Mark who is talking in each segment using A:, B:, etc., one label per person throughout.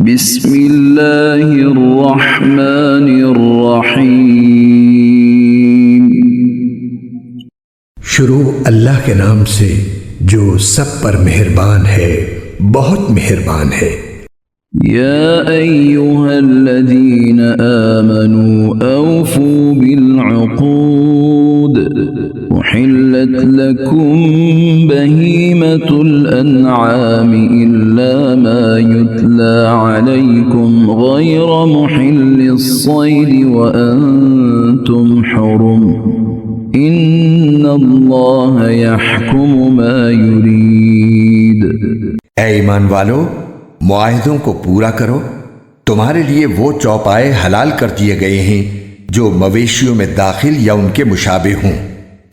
A: بسم اللہ الرحمن الرحیم۔
B: شروع اللہ کے نام سے جو سب پر مہربان ہے، بہت مہربان ہے۔
A: یا ایہا الذین آمنوا اوفوا بالعقود احلت لکم بہیمۃ الانعام الا ما یتلی علیکم غیر محل الصید وانتم حرم ان اللہ یحکم ما یرید۔
B: اے ایمان والو، معاہدوں کو پورا کرو۔ تمہارے لیے وہ چوپائے حلال کر دیے گئے ہیں جو مویشیوں میں داخل یا ان کے مشابہ ہوں،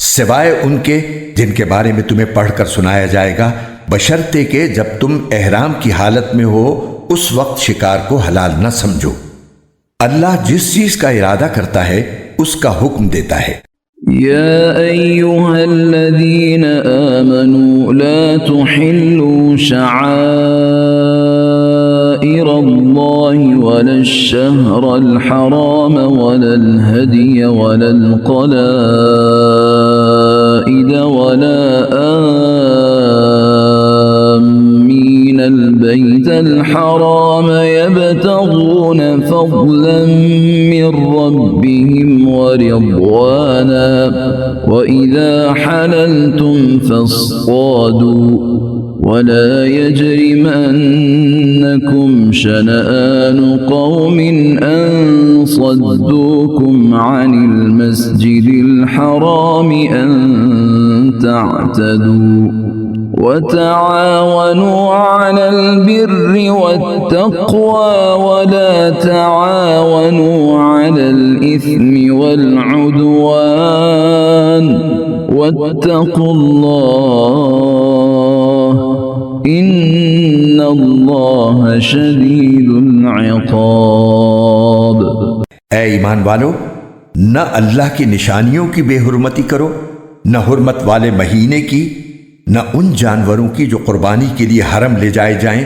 B: سوائے ان کے جن کے بارے میں تمہیں پڑھ کر سنایا جائے گا، بشرطے کہ جب تم احرام کی حالت میں ہو اس وقت شکار کو حلال نہ سمجھو۔ اللہ جس چیز کا ارادہ کرتا ہے اس کا حکم دیتا ہے۔
A: یا ایہا الذین آمنوا لا تحلوا شعائر اللہ ولا الشہر الحرام ولا الہدی ولا القلائد ولا آمین البیت الحرام یبتغون فضلا من ربهم ورضوانا وَإِذَا حَلَلْتُمْ فَاصْطَادُوا وَلَا يَجْرِمَنَّكُمْ شَنَآنُ قَوْمٍ أَن صَدُّوكُمْ عَنِ الْمَسْجِدِ الْحَرَامِ أَن تَعْتَدُوا وَتَعَاوَنُوا عَلَى الْبِرِّ وَالتَّقْوَى وَلَا تَعَاوَنُوا عَلَى الْإِثْمِ وَالْعُدْوَانِ وَاتَّقُوا اللَّهَ إِنَّ اللَّهَ شَدِيدُ الْعِقَابِ۔
B: اے ایمان والو، نہ اللہ کی نشانیوں کی بے حرمتی کرو، نہ حرمت والے مہینے کی، نہ ان جانوروں کی جو قربانی کے لیے حرم لے جائے جائیں،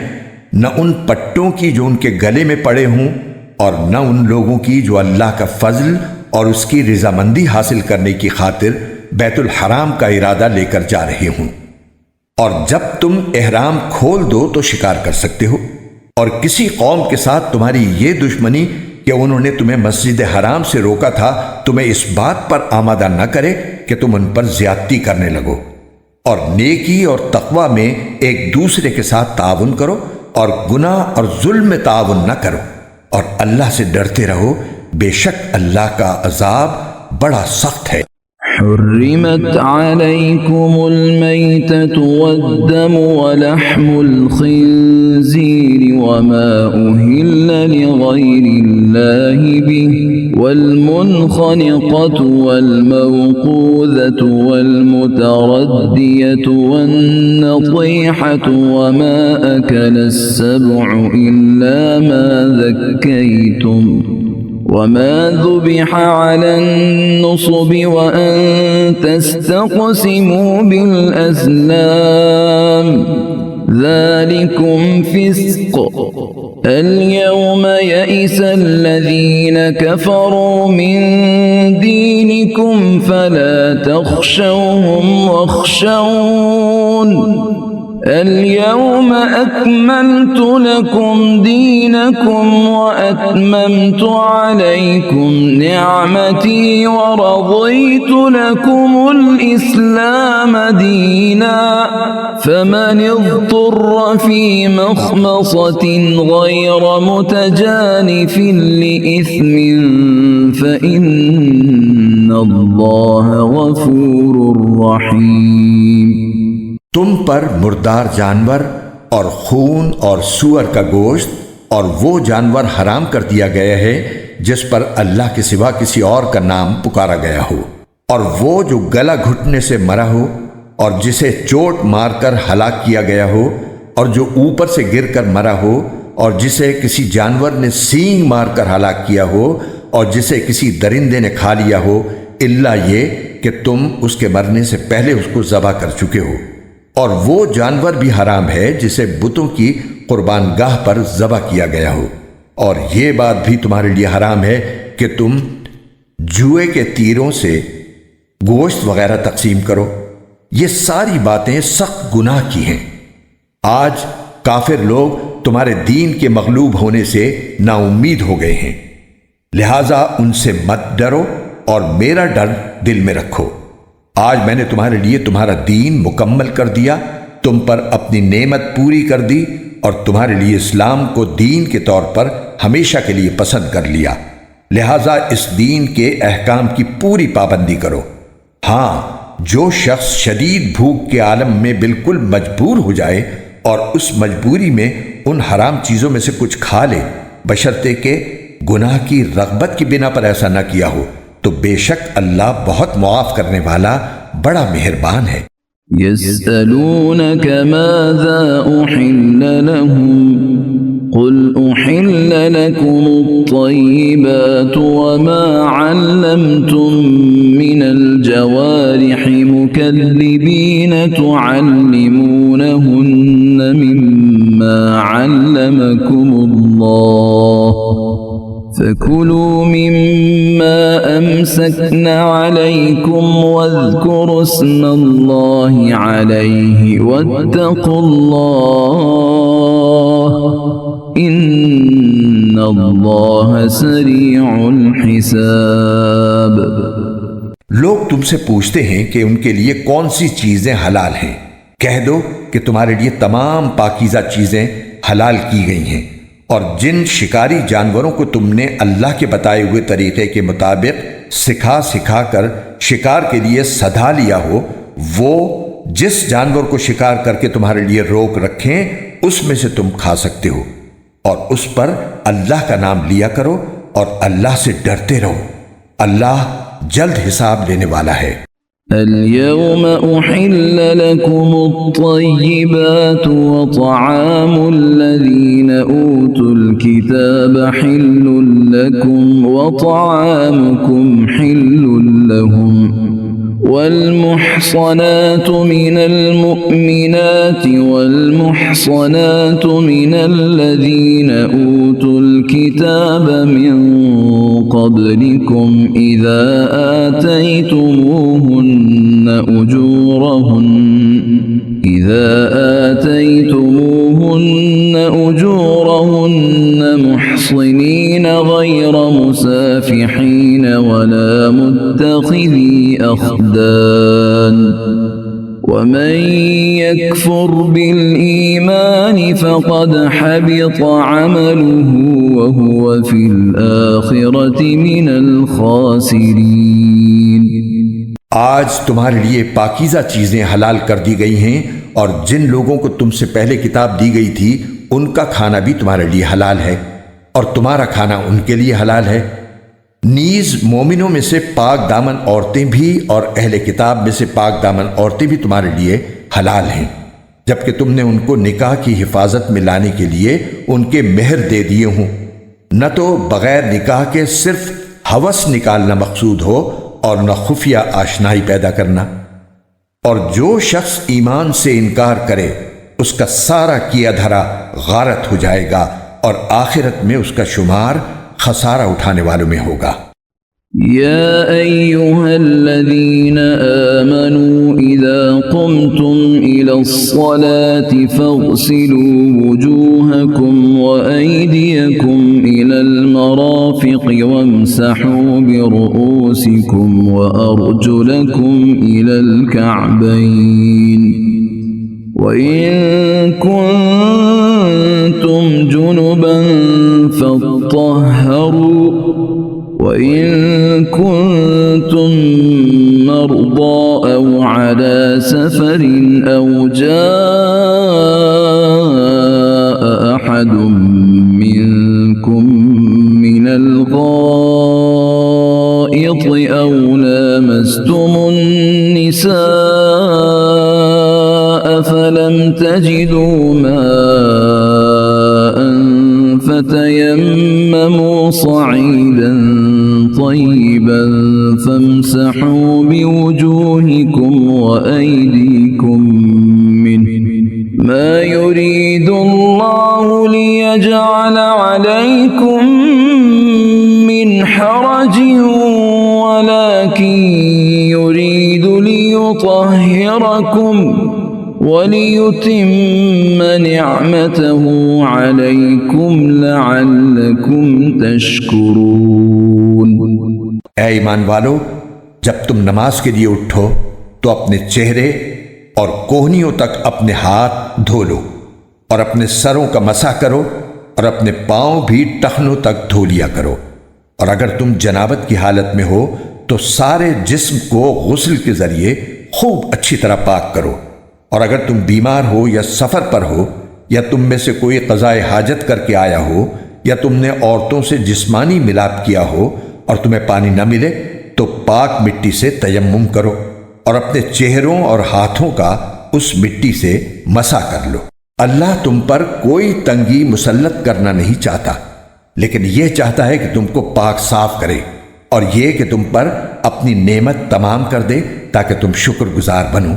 B: نہ ان پٹوں کی جو ان کے گلے میں پڑے ہوں، اور نہ ان لوگوں کی جو اللہ کا فضل اور اس کی رضامندی حاصل کرنے کی خاطر بیت الحرام کا ارادہ لے کر جا رہے ہوں۔ اور جب تم احرام کھول دو تو شکار کر سکتے ہو، اور کسی قوم کے ساتھ تمہاری یہ دشمنی کہ انہوں نے تمہیں مسجد حرام سے روکا تھا تمہیں اس بات پر آمادہ نہ کرے کہ تم ان پر زیادتی کرنے لگو، اور نیکی اور تقوی میں ایک دوسرے کے ساتھ تعاون کرو، اور گناہ اور ظلم میں تعاون نہ کرو، اور اللہ سے ڈرتے رہو، بے شک اللہ کا عذاب بڑا سخت ہے۔
A: حرمت علیکم المیتۃ والدم ولحم الخنزیر وما أهل لغیر اللہ به والمنخنقۃ والموقوذۃ والمتردیۃ والنطیحۃ وما أکل السبع إلا ما ذکیتم وما ذبح على النصب وأن تستقسموا بالأزلام ذلكم فسق اليوم يئس الذين كفروا من دينكم فلا تخشوهم واخشون اليوم أكملت لكم دينكم وأتممت عليكم نعمتي ورضيت لكم الإسلام دينا فمن اضطر في مخمصة غير متجانف لإثم فإن الله غفور رحيم۔
B: تم پر مردار جانور اور خون اور سور کا گوشت اور وہ جانور حرام کر دیا گیا ہے جس پر اللہ کے سوا کسی اور کا نام پکارا گیا ہو، اور وہ جو گلا گھٹنے سے مرا ہو، اور جسے چوٹ مار کر ہلاک کیا گیا ہو، اور جو اوپر سے گر کر مرا ہو، اور جسے کسی جانور نے سینگ مار کر ہلاک کیا ہو، اور جسے کسی درندے نے کھا لیا ہو، الا یہ کہ تم اس کے مرنے سے پہلے اس کو ذبح کر چکے ہو۔ اور وہ جانور بھی حرام ہے جسے بتوں کی قربان گاہ پر ذبح کیا گیا ہو، اور یہ بات بھی تمہارے لیے حرام ہے کہ تم جوئے کے تیروں سے گوشت وغیرہ تقسیم کرو۔ یہ ساری باتیں سخت گناہ کی ہیں۔ آج کافر لوگ تمہارے دین کے مغلوب ہونے سے نا امید ہو گئے ہیں، لہذا ان سے مت ڈرو اور میرا ڈر دل میں رکھو۔ آج میں نے تمہارے لیے تمہارا دین مکمل کر دیا، تم پر اپنی نعمت پوری کر دی اور تمہارے لیے اسلام کو دین کے طور پر ہمیشہ کے لیے پسند کر لیا، لہذا اس دین کے احکام کی پوری پابندی کرو۔ ہاں، جو شخص شدید بھوک کے عالم میں بالکل مجبور ہو جائے اور اس مجبوری میں ان حرام چیزوں میں سے کچھ کھا لے، بشرطے کہ گناہ کی رغبت کی بنا پر ایسا نہ کیا ہو، تو بے شک اللہ بہت معاف کرنے والا بڑا مہربان ہے۔
A: يسألونك ماذا أحل لهم قل أحل لكم الطيبات وما علمتم من الجوارح مكذبين تعلمونهن مما علمكم الله فكلوا مما أمسكن عليكم واذكروا اسم الله عليه واتقوا الله إن الله سريع الحساب۔
B: لوگ تم سے پوچھتے ہیں کہ ان کے لیے کون سی چیزیں حلال ہیں۔ کہہ دو کہ تمہارے لیے تمام پاکیزہ چیزیں حلال کی گئی ہیں، اور جن شکاری جانوروں کو تم نے اللہ کے بتائے ہوئے طریقے کے مطابق سکھا کر شکار کے لیے سدھا لیا ہو، وہ جس جانور کو شکار کر کے تمہارے لیے روک رکھیں اس میں سے تم کھا سکتے ہو، اور اس پر اللہ کا نام لیا کرو اور اللہ سے ڈرتے رہو، اللہ جلد حساب لینے والا ہے۔
A: اليوم أحل لكم الطيبات وطعام الذين أوتوا الكتاب حل لكم وطعامكم حل لهم والمحصنات من المؤمنات والمحصنات من الذين أوتوا الكتاب من قبلكم إذا آتيتموهن أجورهن محصنين غير مسافحين ولا متخذي أخدان ومن يكفر بالإيمان فقد حبط عمله وهو في الآخرة من الخاسرين۔
B: آج تمہارے لیے پاکیزہ چیزیں حلال کر دی گئی ہیں، اور جن لوگوں کو تم سے پہلے کتاب دی گئی تھی ان کا کھانا بھی تمہارے لیے حلال ہے، اور تمہارا کھانا ان کے لیے حلال ہے۔ نیز مومنوں میں سے پاک دامن عورتیں بھی اور اہل کتاب میں سے پاک دامن عورتیں بھی تمہارے لیے حلال ہیں، جبکہ تم نے ان کو نکاح کی حفاظت میں لانے کے لیے ان کے مہر دے دیے ہوں، نہ تو بغیر نکاح کے صرف ہوس نکالنا مقصود ہو اور نہ خفیہ آشنائی پیدا کرنا۔ اور جو شخص ایمان سے انکار کرے اس کا سارا کیا دھرا غارت ہو جائے گا، اور آخرت میں اس کا شمار خسارہ اٹھانے والوں میں ہوگا۔
A: يا أيها الذين آمنوا إذا قمتم إلى الصلاة فاغسلوا وجوهكم وأيديكم إلى المرافق وامسحوا برؤوسكم وأرجلكم إلى الكعبين وإن كنتم جنبا فاطهروا وإن كنتم مرضى أو على سفر أو جاء أحد منكم من الغائط أو لامستم النساء فلم تجدوا ماء فتيمموا صعيدا طيبا فامسحوا بوجوهكم وأيديكم منه ما يريد الله يجعل عليكم من حرج ولكن يريد ليطهركم وَلِيُتِمَّ نِعْمَتَهُ عَلَيْكُمْ لَعَلَّكُمْ تَشْكُرُونَ۔
B: اے ایمان والو، جب تم نماز کے لیے اٹھو تو اپنے چہرے اور کوہنیوں تک اپنے ہاتھ دھو لو اور اپنے سروں کا مسح کرو اور اپنے پاؤں بھی ٹخنوں تک دھو لیا کرو، اور اگر تم جنابت کی حالت میں ہو تو سارے جسم کو غسل کے ذریعے خوب اچھی طرح پاک کرو، اور اگر تم بیمار ہو یا سفر پر ہو یا تم میں سے کوئی قضائے حاجت کر کے آیا ہو یا تم نے عورتوں سے جسمانی ملاپ کیا ہو اور تمہیں پانی نہ ملے تو پاک مٹی سے تیمم کرو اور اپنے چہروں اور ہاتھوں کا اس مٹی سے مسح کر لو۔ اللہ تم پر کوئی تنگی مسلط کرنا نہیں چاہتا، لیکن یہ چاہتا ہے کہ تم کو پاک صاف کرے، اور یہ کہ تم پر اپنی نعمت تمام کر دے تاکہ تم شکر گزار بنو۔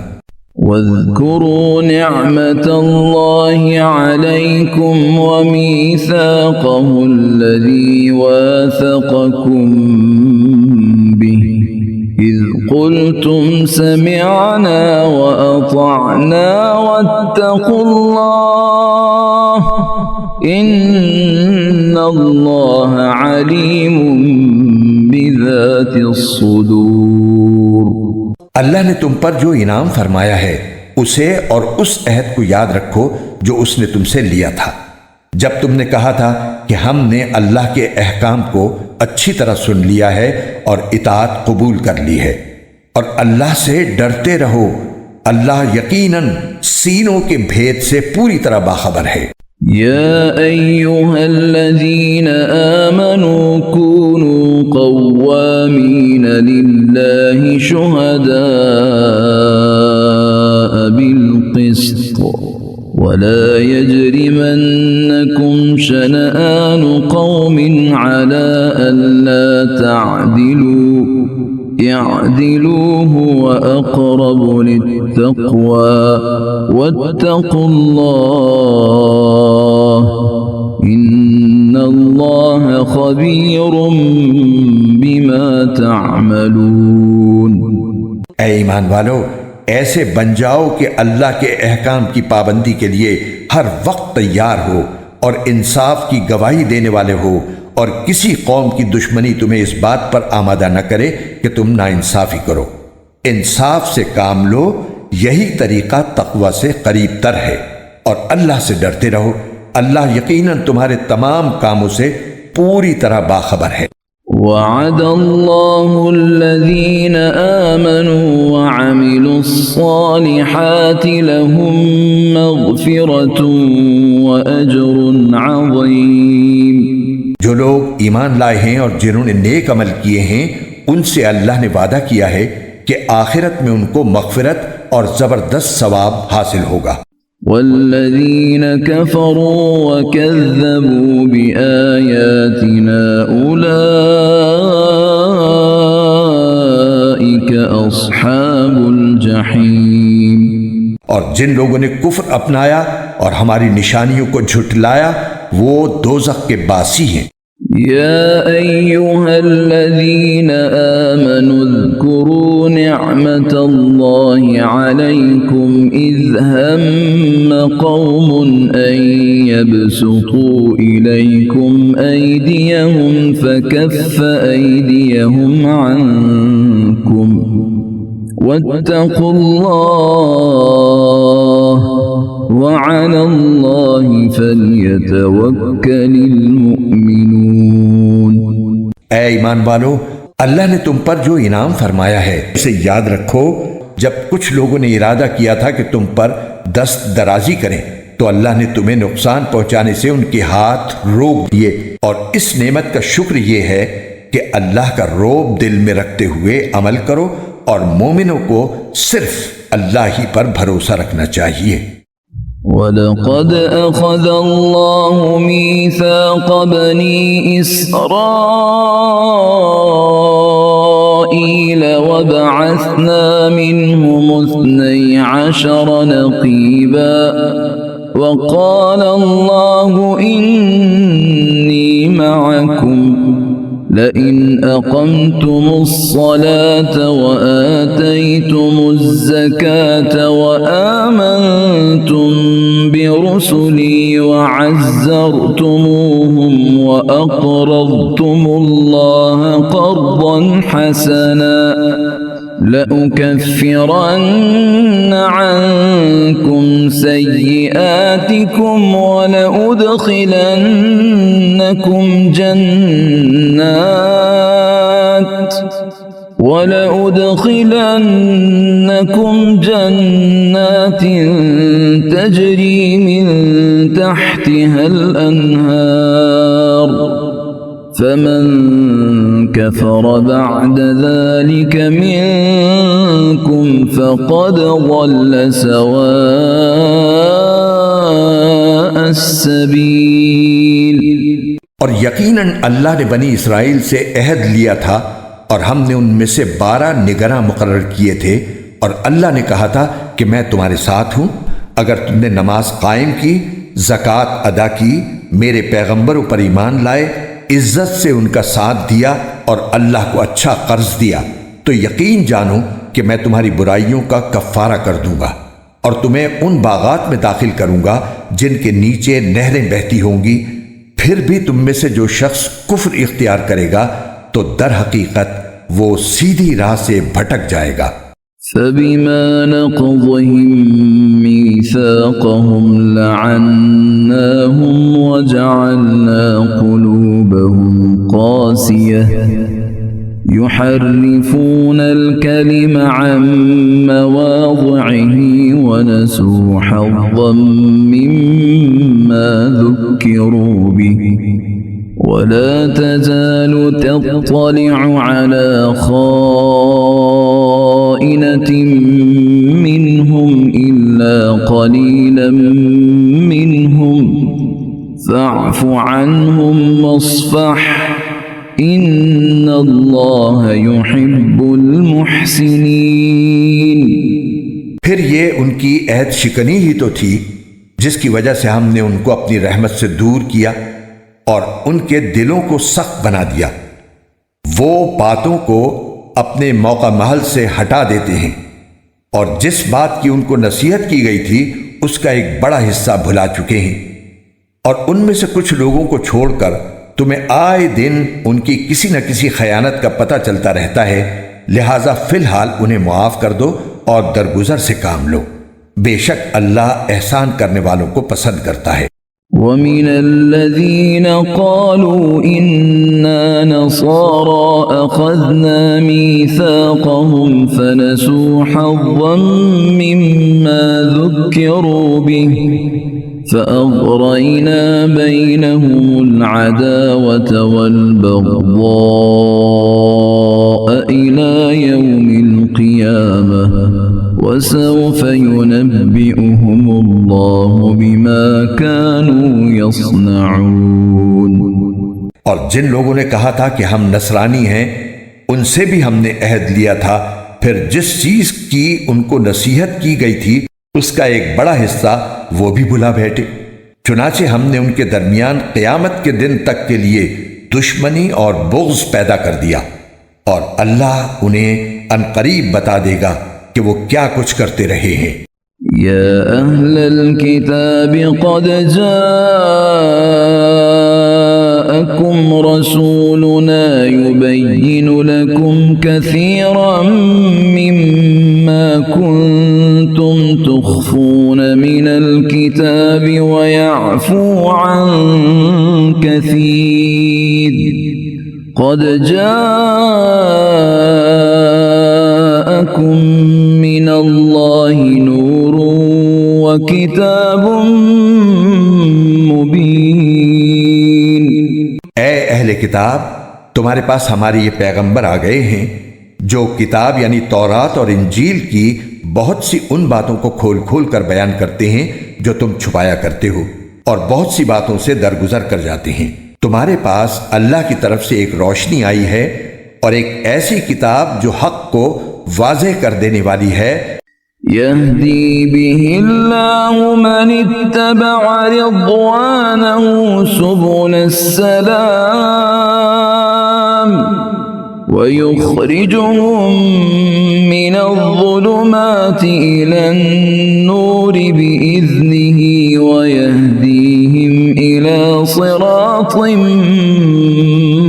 A: وَاذْكُرُوا نِعْمَةَ اللَّهِ عَلَيْكُمْ وَمِيثَاقَهُ الَّذِي وَاثَقَكُم بِهِ إِذْ قُلْتُمْ سَمِعْنَا وَأَطَعْنَا وَاتَّقُوا اللَّهَ إِنَّ اللَّهَ عَلِيمٌ بِذَاتِ الصُّدُورِ۔
B: اللہ نے تم پر جو انعام فرمایا ہے اسے اور اس عہد کو یاد رکھو جو اس نے تم سے لیا تھا، جب تم نے کہا تھا کہ ہم نے اللہ کے احکام کو اچھی طرح سن لیا ہے اور اطاعت قبول کر لی ہے، اور اللہ سے ڈرتے رہو، اللہ یقیناً سینوں کے بھید سے پوری طرح باخبر ہے۔
A: يا أيها الذين آمنوا كونوا قوامين لله شهداء بالقسط ولا يجرمنكم شنآن قوم على ألا تعدلوا اعدلوا هو أقرب للتقوى واتقوا الله إن الله خبير بما تعملون۔
B: اے ایمان والو، ایسے بن جاؤ کہ اللہ کے احکام کی پابندی کے لیے ہر وقت تیار ہو اور انصاف کی گواہی دینے والے ہو، اور کسی قوم کی دشمنی تمہیں اس بات پر آمادہ نہ کرے کہ تم ناانصافی کرو۔ انصاف سے کام لو، یہی طریقہ تقوی سے قریب تر ہے، اور اللہ سے ڈرتے رہو، اللہ یقیناً تمہارے تمام کاموں سے پوری طرح باخبر ہے۔
A: وعد الله الذين آمنوا وعملوا الصالحات لهم مغفرة وأجر عظيم۔
B: جو لوگ ایمان لائے ہیں اور جنہوں نے نیک عمل کیے ہیں ان سے اللہ نے وعدہ کیا ہے کہ آخرت میں ان کو مغفرت اور زبردست ثواب حاصل ہوگا۔
A: والذین كفروا وكذبوا بآیاتنا اولئک اصحاب الجحیم۔
B: اور جن لوگوں نے کفر اپنایا اور ہماری نشانیوں کو جھٹلایا وہ دوزخ کے باسی ہیں۔
A: یا ایہا الذین آمنوا اذکروا نعمت اللہ علیکم اذ ہم قوم ان یبسطوا الیکم ایدیہم فکف ایدیہم عنکم واتقوا اللہ وعلى الله فليتوكل المؤمنون۔
B: اے ایمان والو، اللہ نے تم پر جو انعام فرمایا ہے اسے یاد رکھو۔ جب کچھ لوگوں نے ارادہ کیا تھا کہ تم پر دست درازی کریں تو اللہ نے تمہیں نقصان پہنچانے سے ان کے ہاتھ روک دیے، اور اس نعمت کا شکر یہ ہے کہ اللہ کا روب دل میں رکھتے ہوئے عمل کرو، اور مومنوں کو صرف اللہ ہی پر بھروسہ رکھنا چاہیے۔
A: وَلَقَدْ أَخَذَ اللَّهُ مِيثَاقَ بَنِي إِسْرَائِيلَ وَبَعَثْنَا مِنْهُمُ 12 نَقِيبًا وقال الله إني معكم لئن أقمتم الصلاة وآتيتم الزكاة وآمنتم برسلي وعزرتموهم وأقرضتم الله قرضا حسنا لأكفرن عنكم سيئاتكم ولأدخلنكم جنات تجري من تحتها الأنهار فمن كفر بعد ذلك منكم فقد ضل سواء السبيل۔
B: اور یقیناً اللہ نے بنی اسرائیل سے عہد لیا تھا اور ہم نے ان میں سے 12 نگراں مقرر کیے تھے، اور اللہ نے کہا تھا کہ میں تمہارے ساتھ ہوں اگر تم نے نماز قائم کی، زکوٰۃ ادا کی، میرے پیغمبروں پر ایمان لائے، عزت سے ان کا ساتھ دیا اور اللہ کو اچھا قرض دیا، تو یقین جانو کہ میں تمہاری برائیوں کا کفارہ کر دوں گا اور تمہیں ان باغات میں داخل کروں گا جن کے نیچے نہریں بہتی ہوں گی۔ پھر بھی تم میں سے جو شخص کفر اختیار کرے گا تو در حقیقت وہ سیدھی راہ سے بھٹک جائے گا۔
A: فَبِمَا نَقْضِهِم مِّيثَاقَهُمْ لَعَنَّاهُمْ وَجَعَلْنَا قُلُوبَهُمْ قَاسِيَةً يُحَرِّفُونَ الْكَلِمَ عَن مَّوَاضِعِهِ وَنَسُوا حَظًّا مِّمَّا ذُكِّرُوا بِهِ وَلَا تَزَالُ تَطَّلِعُ عَلَى خَائِنَةٍ مِّنْهُمْ إِلَّا قَلِيلًا مِّنْهُمْ فَاعْفُ عَنْهُمْ وَاصْفَحْ إِنَّ اللَّهَ يُحِبُّ الْمُحْسِنِينَ۔
B: پھر یہ ان کی عہد شکنی ہی تو تھی جس کی وجہ سے ہم نے ان کو اپنی رحمت سے دور کیا اور ان کے دلوں کو سخت بنا دیا۔ وہ باتوں کو اپنے موقع محل سے ہٹا دیتے ہیں اور جس بات کی ان کو نصیحت کی گئی تھی اس کا ایک بڑا حصہ بھلا چکے ہیں، اور ان میں سے کچھ لوگوں کو چھوڑ کر تمہیں آئے دن ان کی کسی نہ کسی خیانت کا پتہ چلتا رہتا ہے، لہٰذا فی الحال انہیں معاف کر دو اور درگزر سے کام لو، بے شک اللہ احسان کرنے والوں کو پسند کرتا ہے۔
A: وَمِنَ الَّذِينَ قَالُوا إِنَّا نَصَارَى أَخَذْنَا مِيثَاقَهُمْ فَنَسُوا حَظًّا مِّمَّا ذُكِّرُوا بِهِ فَأَغْرَيْنَا بَيْنَهُمُ الْعَدَاوَةَ وَالْبَغْضَاءَ إِلَى يَوْمِ الْقِيَامَةِ وَسَوْفَ يُنَبِّئُهُمُ اللَّهُ بِمَا كَانُوا يَصْنَعُونَ۔
B: اور جن لوگوں نے کہا تھا کہ ہم نصرانی ہیں ان سے بھی ہم نے عہد لیا تھا، پھر جس چیز کی ان کو نصیحت کی گئی تھی اس کا ایک بڑا حصہ وہ بھی بھلا بیٹھے، چنانچہ ہم نے ان کے درمیان قیامت کے دن تک کے لیے دشمنی اور بغض پیدا کر دیا، اور اللہ انہیں عنقریب بتا دے گا کہ وہ کیا کچھ کرتے رہے ہیں۔
A: یا اہل الکتاب قد جاءکم رسولنا یبین لکم کثیرا مما کنتم تخفون من الكتاب ویعفو عن کثیر قد جاءکم من اللہ نور وکتاب مبین۔
B: اے اہل کتاب، تمہارے پاس ہمارے یہ پیغمبر آ گئے ہیں جو کتاب یعنی تورات اور انجیل کی بہت سی ان باتوں کو کھول کھول کر بیان کرتے ہیں جو تم چھپایا کرتے ہو، اور بہت سی باتوں سے درگزر کر جاتے ہیں۔ تمہارے پاس اللہ کی طرف سے ایک روشنی آئی ہے اور ایک ایسی کتاب جو حق کو واضح کر دینے والی ہے۔
A: يهدي به الله من اتبع رضوانه سبل السلام ويخرجهم من الظلمات إلى النور بإذنه ويهديهم إلى صراط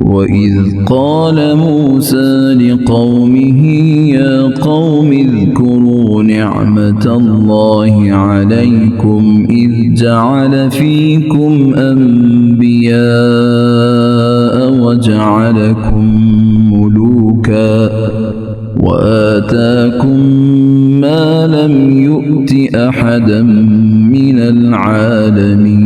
A: وَإِذْ قَالَ مُوسَى لِقَوْمِهِ يَا قَوْمِ اذْكُرُوا نِعْمَةَ اللَّهِ عَلَيْكُمْ إِذْ جَعَلَ فِيكُمْ أَنْبِيَاءَ وَجَعَلَكُمْ مُلُوكًا وَآتَاكُمْ مَا لَمْ يُؤْتِ أَحَدًا مِنَ الْعَالَمِينَ۔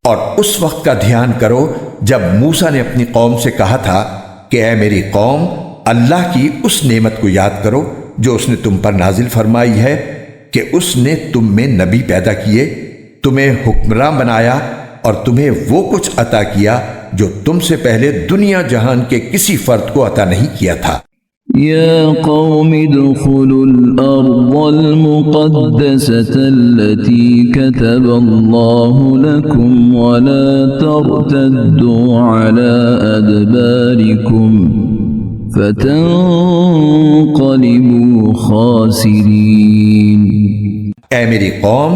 B: اور اس وقت کا دھیان کرو جب موسیٰ نے اپنی قوم سے کہا تھا کہ اے میری قوم، اللہ کی اس نعمت کو یاد کرو جو اس نے تم پر نازل فرمائی ہے کہ اس نے تم میں نبی پیدا کیے، تمہیں حکمراں بنایا اور تمہیں وہ کچھ عطا کیا جو تم سے پہلے دنیا جہان کے کسی فرد کو عطا نہیں کیا تھا۔
A: يا قوم ادخلوا الأرض المقدسة التي كتب الله لكم ولا ترتدوا على أدباركم فتنقلبوا خاسرين۔
B: اے میری قوم،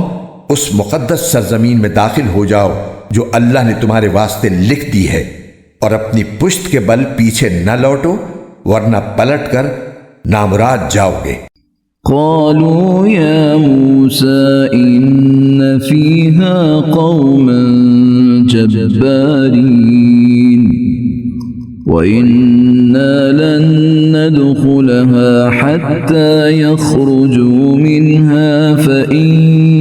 B: اس مقدس سرزمین میں داخل ہو جاؤ جو اللہ نے تمہارے واسطے لکھ دی ہے، اور اپنی پشت کے بل پیچھے نہ لوٹو ورنہ پلٹ کر نامراد جاؤ گے۔
A: قالوا يا موسى إن فيها قوما جبارين وإنا لن ندخلها حتى يخرجوا منها فإن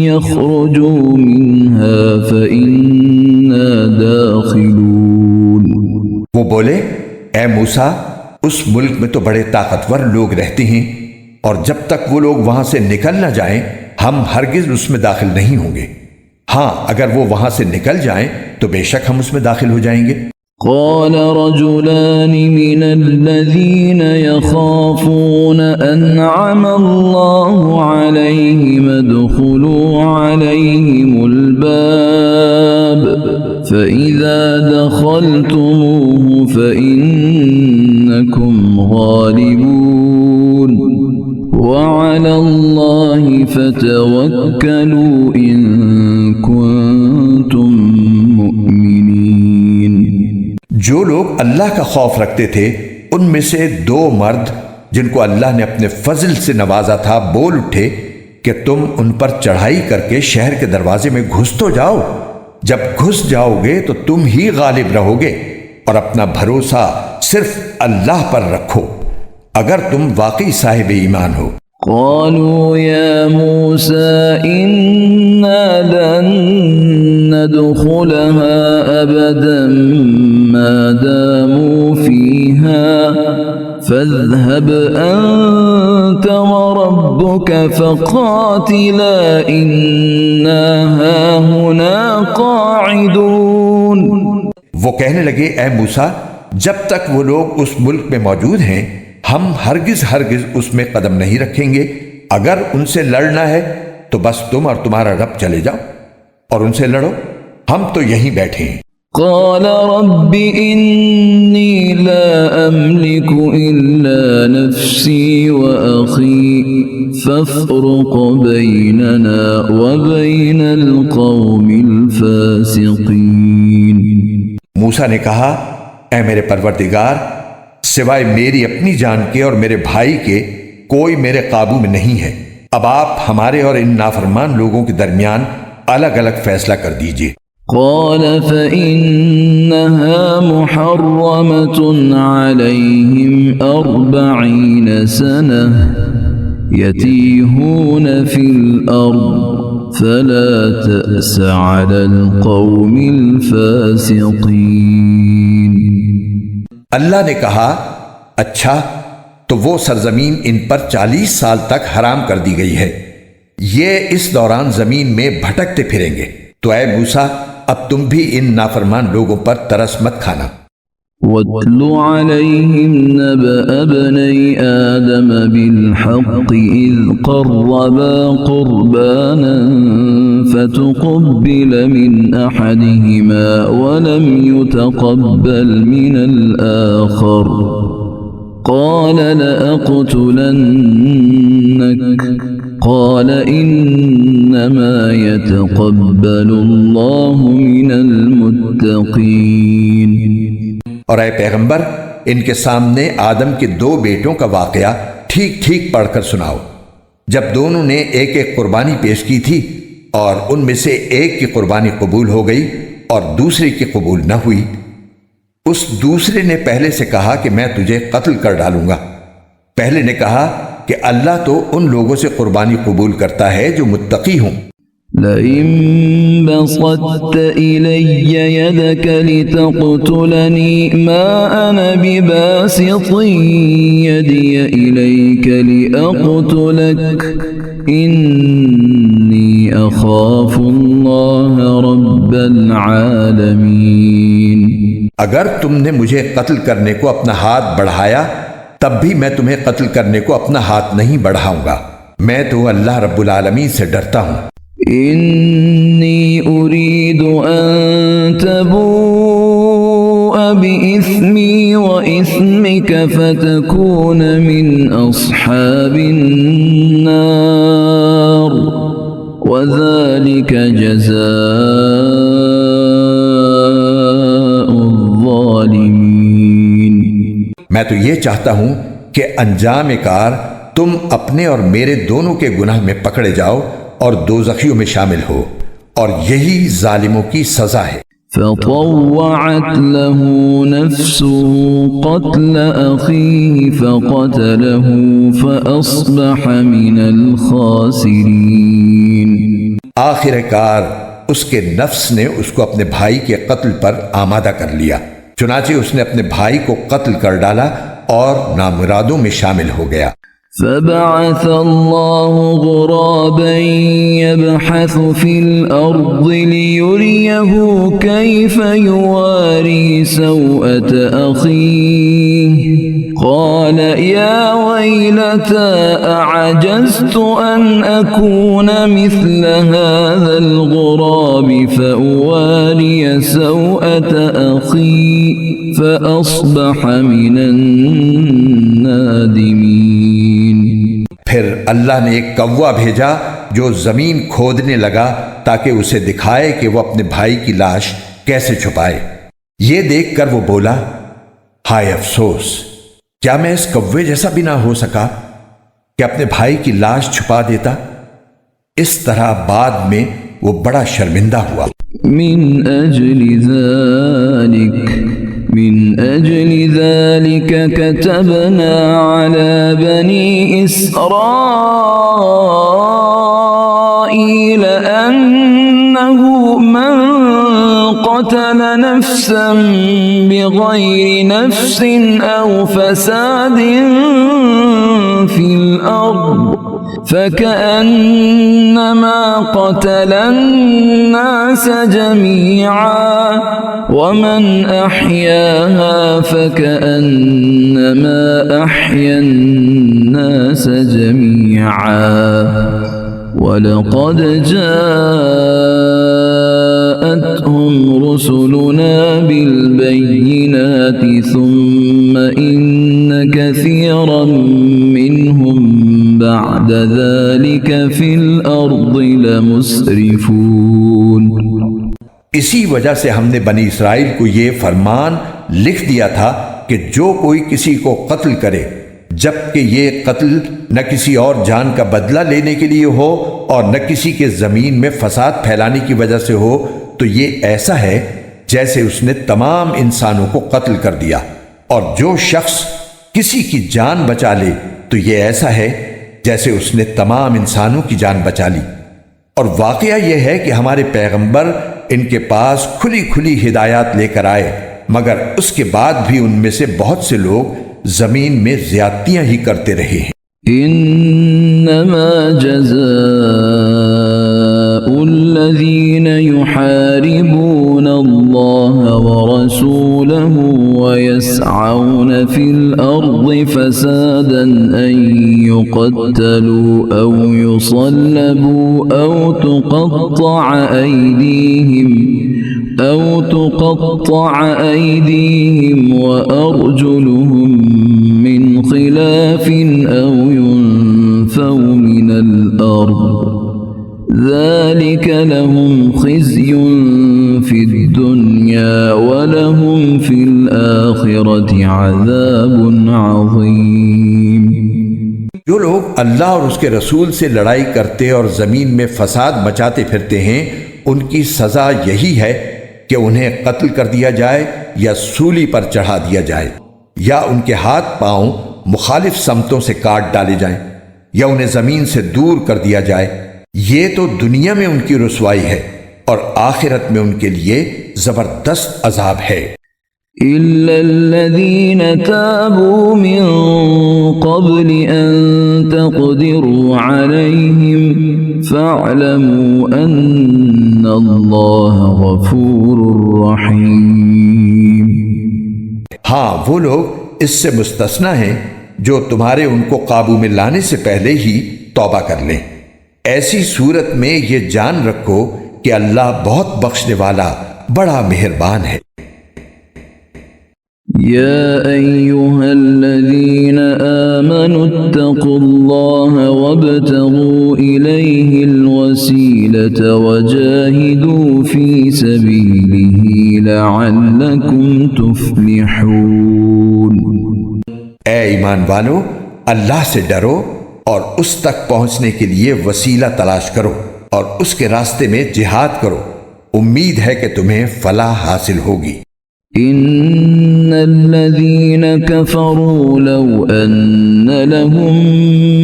A: يخرجوا منها فإنا داخلون۔
B: وہ بولے، اے موسیٰ، اس ملک میں تو بڑے طاقتور لوگ رہتے ہیں، اور جب تک وہ لوگ وہاں سے نکل نہ جائیں ہم ہرگز اس میں داخل نہیں ہوں گے۔ ہاں، اگر وہ وہاں سے نکل جائیں تو بے شک ہم اس میں داخل ہو جائیں گے۔
A: قال رجلان من الذين يخافون أنعم الله عليهم ادخلوا عليهم الباب فإذا دخلتموه فإنكم غالبون وعلى الله فتوكلوا إن كنتم مؤمنين۔
B: جو لوگ اللہ کا خوف رکھتے تھے ان میں سے دو مرد جن کو اللہ نے اپنے فضل سے نوازا تھا بول اٹھے کہ تم ان پر چڑھائی کر کے شہر کے دروازے میں گھس تو جاؤ، جب گھس جاؤ گے تو تم ہی غالب رہو گے، اور اپنا بھروسہ صرف اللہ پر رکھو اگر تم واقعی صاحب ایمان ہو۔
A: قالوا يا موسى إنا لن ندخلها أبدا ما داموا فيها فاذهب أنت وربك فقاتلا إنا هاهنا قاعدون۔
B: وہ کہنے لگے، اے موسیٰ، جب تک وہ لوگ اس ملک میں موجود ہیں ہم ہرگز اس میں قدم نہیں رکھیں گے، اگر ان سے لڑنا ہے تو بس تم اور تمہارا رب چلے جاؤ اور ان سے لڑو، ہم تو یہیں بیٹھے ہیں۔
A: قال رب إني لا أملك إلا نفسي وأخي فافرق بيننا وبين القوم الفاسقين۔
B: موسیٰ نے کہا، اے میرے پروردگار، سوائے میری اپنی جان کے اور میرے بھائی کے کوئی میرے قابو میں نہیں ہے، اب آپ ہمارے اور ان نافرمان لوگوں کے درمیان الگ الگ فیصلہ کر دیجئے۔
A: قال فإنها محرمة عليهم 40 سنة يتيهون في الأرض فلا تأس على القوم الفاسقين۔
B: اللہ نے کہا، اچھا تو وہ سرزمین ان پر 40 سال تک حرام کر دی گئی ہے، یہ اس دوران زمین میں بھٹکتے پھریں گے، تو اے موسیٰ اب تم بھی ان نافرمان لوگوں پر ترس مت کھانا۔
A: وَاتْلُ عَلَيْهِمْ نَبَأَ ابْنَيْ آدَمَ بِالْحَقِّ إِذْ قَرَّبَا قُرْبَانًا فَتُقُبِّلَ مِنْ أَحَدِهِمَا وَلَمْ يُتَقَبَّلْ مِنَ الْآخَرِ قَالَ لَأَقْتُلَنَّكَ قَالَ إِنَّمَا يَتَقَبَّلُ اللَّهُ مِنَ الْمُتَّقِينَ۔
B: اور اے پیغمبر ان کے سامنے آدم کے 2 بیٹوں کا واقعہ ٹھیک ٹھیک پڑھ کر سناؤ۔ جب دونوں نے ایک ایک قربانی پیش کی تھی اور ان میں سے ایک کی قربانی قبول ہو گئی اور دوسرے کی قبول نہ ہوئی، اس دوسرے نے پہلے سے کہا کہ میں تجھے قتل کر ڈالوں گا۔ پہلے نے کہا کہ اللہ تو ان لوگوں سے قربانی قبول کرتا ہے جو متقی ہوں۔
A: لئن بسطت إلي يدك لتقتلني ما أنا بباسط يدي إليك لأقتلك إني أخاف الله رب العالمين۔
B: اگر تم نے مجھے قتل کرنے کو اپنا ہاتھ بڑھایا تب بھی میں تمہیں قتل کرنے کو اپنا ہاتھ نہیں بڑھاؤں گا، میں تو اللہ رب العالمین سے ڈرتا ہوں۔
A: إني أريد أن تبوء بإثمي وإثمك فتكون من أصحاب النار وذلك جزاء الظالمين۔
B: میں تو یہ چاہتا ہوں کہ انجام کار تم اپنے اور میرے دونوں کے گناہ میں پکڑے جاؤ اور دوزخیوں میں شامل ہو، اور یہی ظالموں کی سزا ہے۔
A: فطوعت له نفسه قتل أخيه فقتله فأصبح من الخاسرين۔
B: آخر کار اس کے نفس نے اس کو اپنے بھائی کے قتل پر آمادہ کر لیا، چنانچہ اس نے اپنے بھائی کو قتل کر ڈالا اور نامرادوں میں شامل ہو گیا۔
A: فبعث الله غرابا يبحث في الأرض ليريه كيف يواري سوءة أخيه قال يا ويلتى أعجزت أن أكون مثل هذا الغراب فأواري سوءة أخي فأصبح من النادمين۔
B: پھر اللہ نے ایک کوا بھیجا جو زمین کھودنے لگا تاکہ اسے دکھائے کہ وہ اپنے بھائی کی لاش کیسے چھپائے۔ یہ دیکھ کر وہ بولا، ہائے افسوس، کیا میں اس کوے جیسا بھی نہ ہو سکا کہ اپنے بھائی کی لاش چھپا دیتا۔ اس طرح بعد میں وہ بڑا شرمندہ ہوا۔
A: من أجل ذلك كتبنا على بني إسرائيل أنه من قتل نفسا بغير نفس أو فساد في الأرض فكأنما قتل الناس جميعا ومن أحياها فكأنما أحيا الناس جميعا ولقد جاءتهم رسلنا بالبينات ثم إن كثيرا منهم بعد ذلك في الأرض لمسرفون۔
B: اسی وجہ سے ہم نے بنی اسرائیل کو یہ فرمان لکھ دیا تھا کہ جو کوئی کسی کو قتل کرے جبکہ یہ قتل نہ کسی اور جان کا بدلہ لینے کے لیے ہو اور نہ کسی کے زمین میں فساد پھیلانے کی وجہ سے ہو تو یہ ایسا ہے جیسے اس نے تمام انسانوں کو قتل کر دیا، اور جو شخص کسی کی جان بچا لے تو یہ ایسا ہے جیسے اس نے تمام انسانوں کی جان بچا لی۔ اور واقعہ یہ ہے کہ ہمارے پیغمبر ان کے پاس کھلی کھلی ہدایات لے کر آئے، مگر اس کے بعد بھی ان میں سے بہت سے لوگ زمین میں زیادتیاں ہی کرتے رہے ہیں۔
A: انما جزاء الذين يحاربون الله ورسوله ويسعون في الأرض فسادا أن يقتلوا أو يصلبوا أو تقطع أيديهم وأرجلهم من خلاف أو ينفوا من الأرض ذلك لهم خزي في الدنيا ولهم في الآخرة عذاب عظيم۔
B: جو لوگ اللہ اور اس کے رسول سے لڑائی کرتے اور زمین میں فساد مچاتے پھرتے ہیں، ان کی سزا یہی ہے کہ انہیں قتل کر دیا جائے یا سولی پر چڑھا دیا جائے، یا ان کے ہاتھ پاؤں مخالف سمتوں سے کاٹ ڈالے جائیں، یا انہیں زمین سے دور کر دیا جائے۔ یہ تو دنیا میں ان کی رسوائی ہے، اور آخرت میں ان کے لیے زبردست عذاب ہے۔
A: إلا الذين تابوا من قبل أن تقدروا عليهم فاعلموا أن الله غفور رحيم۔
B: ہاں، وہ لوگ اس سے مستثنی ہیں جو تمہارے ان کو قابو میں لانے سے پہلے ہی توبہ کر لیں۔ ایسی صورت میں یہ جان رکھو کہ اللہ بہت بخشنے والا بڑا مہربان ہے۔
A: يا أيها الذين آمنوا اتقوا الله وابتغوا إليه الوسيلة وجاهدوا في سبيله لعلكم تفلحون۔
B: اے ایمان والو، اللہ سے ڈرو اور اس تک پہنچنے کے لیے وسیلہ تلاش کرو اور اس کے راستے میں جہاد کرو، امید ہے کہ تمہیں فلاح حاصل ہوگی۔
A: إن الذين كفروا لو أن لهم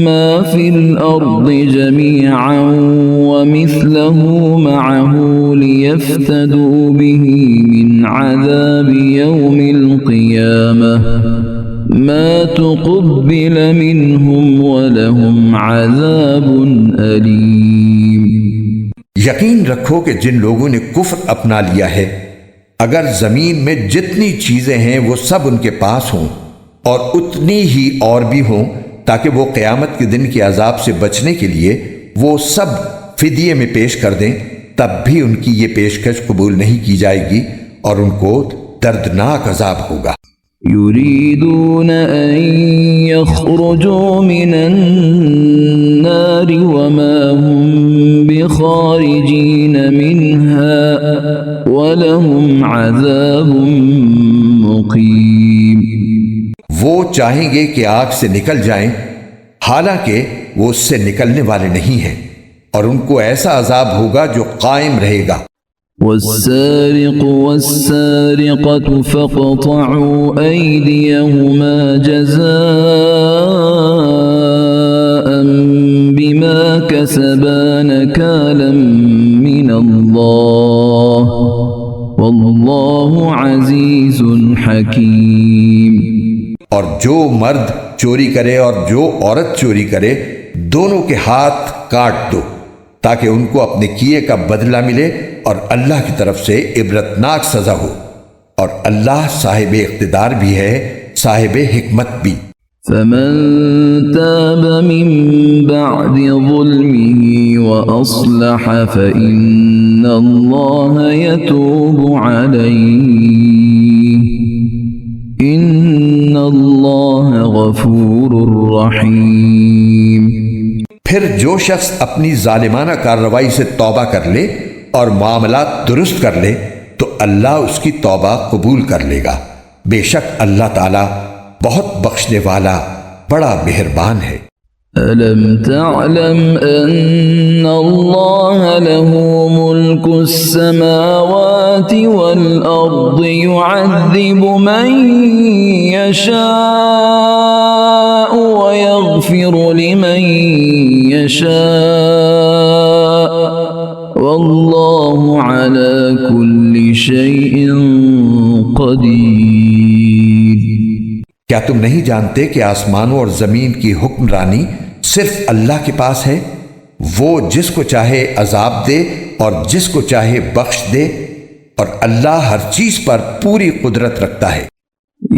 A: ما في الأرض جميعا ومثله معه ليفتدوا به من عذاب يوم القيامة ما تقبل منهم ولهم عذاب أليم۔
B: یقین رکھو کہ جن لوگوں نے کفر اپنا لیا ہے، اگر زمین میں جتنی چیزیں ہیں وہ سب ان کے پاس ہوں اور اتنی ہی اور بھی ہوں، تاکہ وہ قیامت کے دن کے عذاب سے بچنے کے لیے وہ سب فدیے میں پیش کر دیں، تب بھی ان کی یہ پیشکش قبول نہیں کی جائے گی اور ان کو دردناک عذاب ہوگا۔
A: يريدون أن يخرجوا من النار وما هم بخارجين منها ولهم عذاب مقيم۔
B: وہ چاہیں گے کہ آگ سے نکل جائیں، حالانکہ وہ اس سے نکلنے والے نہیں ہیں، اور ان کو ایسا عذاب ہوگا جو قائم رہے گا۔
A: والسارق والسارقة فاقطعوا أيديهما جزاء بما كسبا نكالا من الله والله عزيز حكيم۔
B: اور جو مرد چوری کرے اور جو عورت چوری کرے، دونوں کے ہاتھ کاٹ دو تاکہ ان کو اپنے کیے کا بدلہ ملے اور اللہ کی طرف سے عبرتناک سزا ہو، اور اللہ صاحب اقتدار بھی ہے، صاحب حکمت بھی۔
A: فمن تاب من بعد ظلمه وأصلح فإن الله يتوب عليه إن الله غفور رحيم۔
B: پھر جو شخص اپنی ظالمانہ کارروائی سے توبہ کر لے اور معاملات درست کر لے تو اللہ اس کی توبہ قبول کر لے گا، بے شک اللہ تعالی بہت بخشنے والا بڑا مہربان ہے۔
A: ألم تعلم أن الله له ملك السماوات والأرض يعذب من يشاء ويغفر لمن يشاء والله على كل شيء قدير۔
B: کیا تم نہیں جانتے کہ آسمانوں اور زمین کی حکمرانی صرف اللہ کے پاس ہے؟ وہ جس کو چاہے عذاب دے اور جس کو چاہے بخش دے، اور اللہ ہر چیز پر پوری قدرت رکھتا ہے۔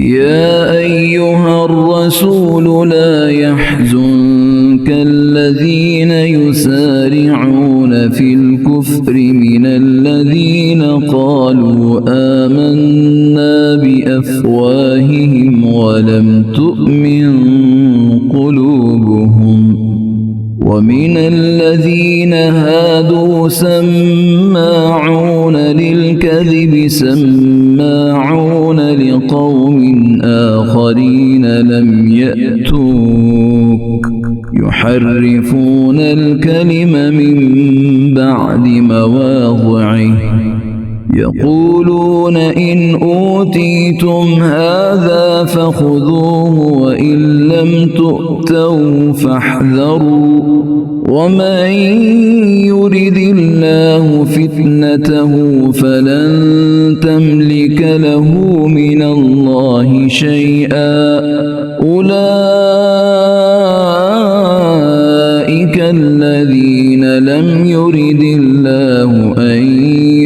A: يا أيها الرسول لا يحزنك الذين يسارعون في الكفر من الذين قالوا آمنا بأفواههم ولم تؤمن قلوبهم ومن الذين هادوا سماعون للكذب سماعون لقوم آخرين لم يأتوك يحرفون الكلم من بعد مواضعه يقولون إن أوتيتم هذا فخذوه وإن لم تؤتوه فاحذروا ومن يرد الله فتنته فلن تملك له من الله شيئا أولئك الذين لم يرد الله أن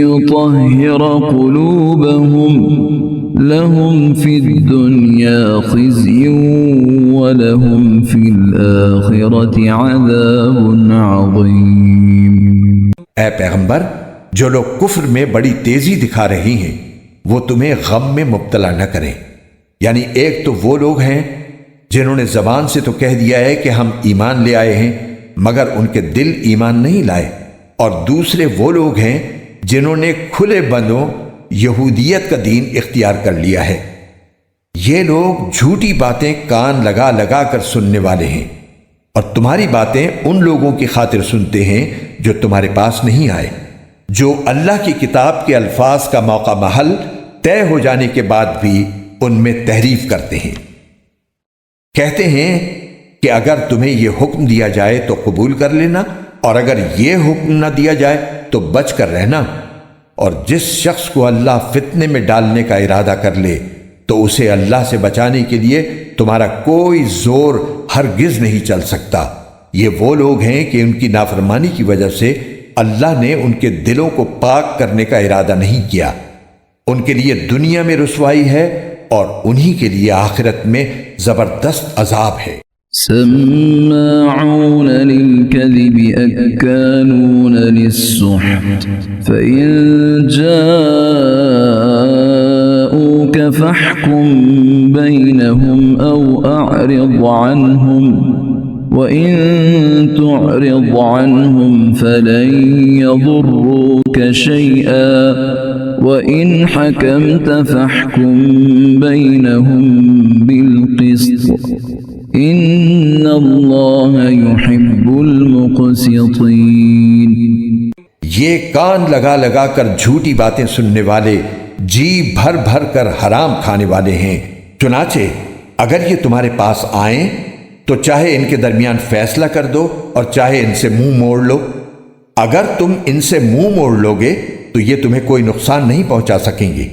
A: يطهر قلوبهم لهم في الدنيا خزي ولهم في الآخرة عذاب عظيم۔
B: اے پیغمبر، جو لوگ کفر میں بڑی تیزی دکھا رہی ہیں وہ تمہیں غم میں مبتلا نہ کریں، یعنی ایک تو وہ لوگ ہیں جنہوں نے زبان سے تو کہہ دیا ہے کہ ہم ایمان لے آئے ہیں مگر ان کے دل ایمان نہیں لائے، اور دوسرے وہ لوگ ہیں جنہوں نے کھلے بندوں یہودیت کا دین اختیار کر لیا ہے۔ یہ لوگ جھوٹی باتیں کان لگا لگا کر سننے والے ہیں، اور تمہاری باتیں ان لوگوں کی خاطر سنتے ہیں جو تمہارے پاس نہیں آئے، جو اللہ کی کتاب کے الفاظ کا موقع محل طے ہو جانے کے بعد بھی ان میں تحریف کرتے ہیں۔ کہتے ہیں کہ اگر تمہیں یہ حکم دیا جائے تو قبول کر لینا، اور اگر یہ حکم نہ دیا جائے تو بچ کر رہنا، اور جس شخص کو اللہ فتنے میں ڈالنے کا ارادہ کر لے تو اسے اللہ سے بچانے کے لیے تمہارا کوئی زور ہرگز نہیں چل سکتا۔ یہ وہ لوگ ہیں کہ ان کی نافرمانی کی وجہ سے اللہ نے ان کے دلوں کو پاک کرنے کا ارادہ نہیں کیا، ان کے لیے دنیا میں رسوائی ہے اور انہی کے لیے آخرت میں زبردست عذاب ہے۔
A: سماعون للكذب أكالون للسحت فإن جاءوك فاحكم بينهم أو أعرض عنهم وإن تعرض عنهم فلن يضروك شيئا وإن حكمت فاحكم بينهم بالقسط ان اللہ يحب المقسطین۔
B: یہ کان لگا لگا کر جھوٹی باتیں سننے والے جی بھر بھر کر حرام کھانے والے ہیں، چنانچہ اگر یہ تمہارے پاس آئیں تو چاہے ان کے درمیان فیصلہ کر دو اور چاہے ان سے منہ موڑ لو۔ اگر تم ان سے منہ موڑ لوگے تو یہ تمہیں کوئی نقصان نہیں پہنچا سکیں گے،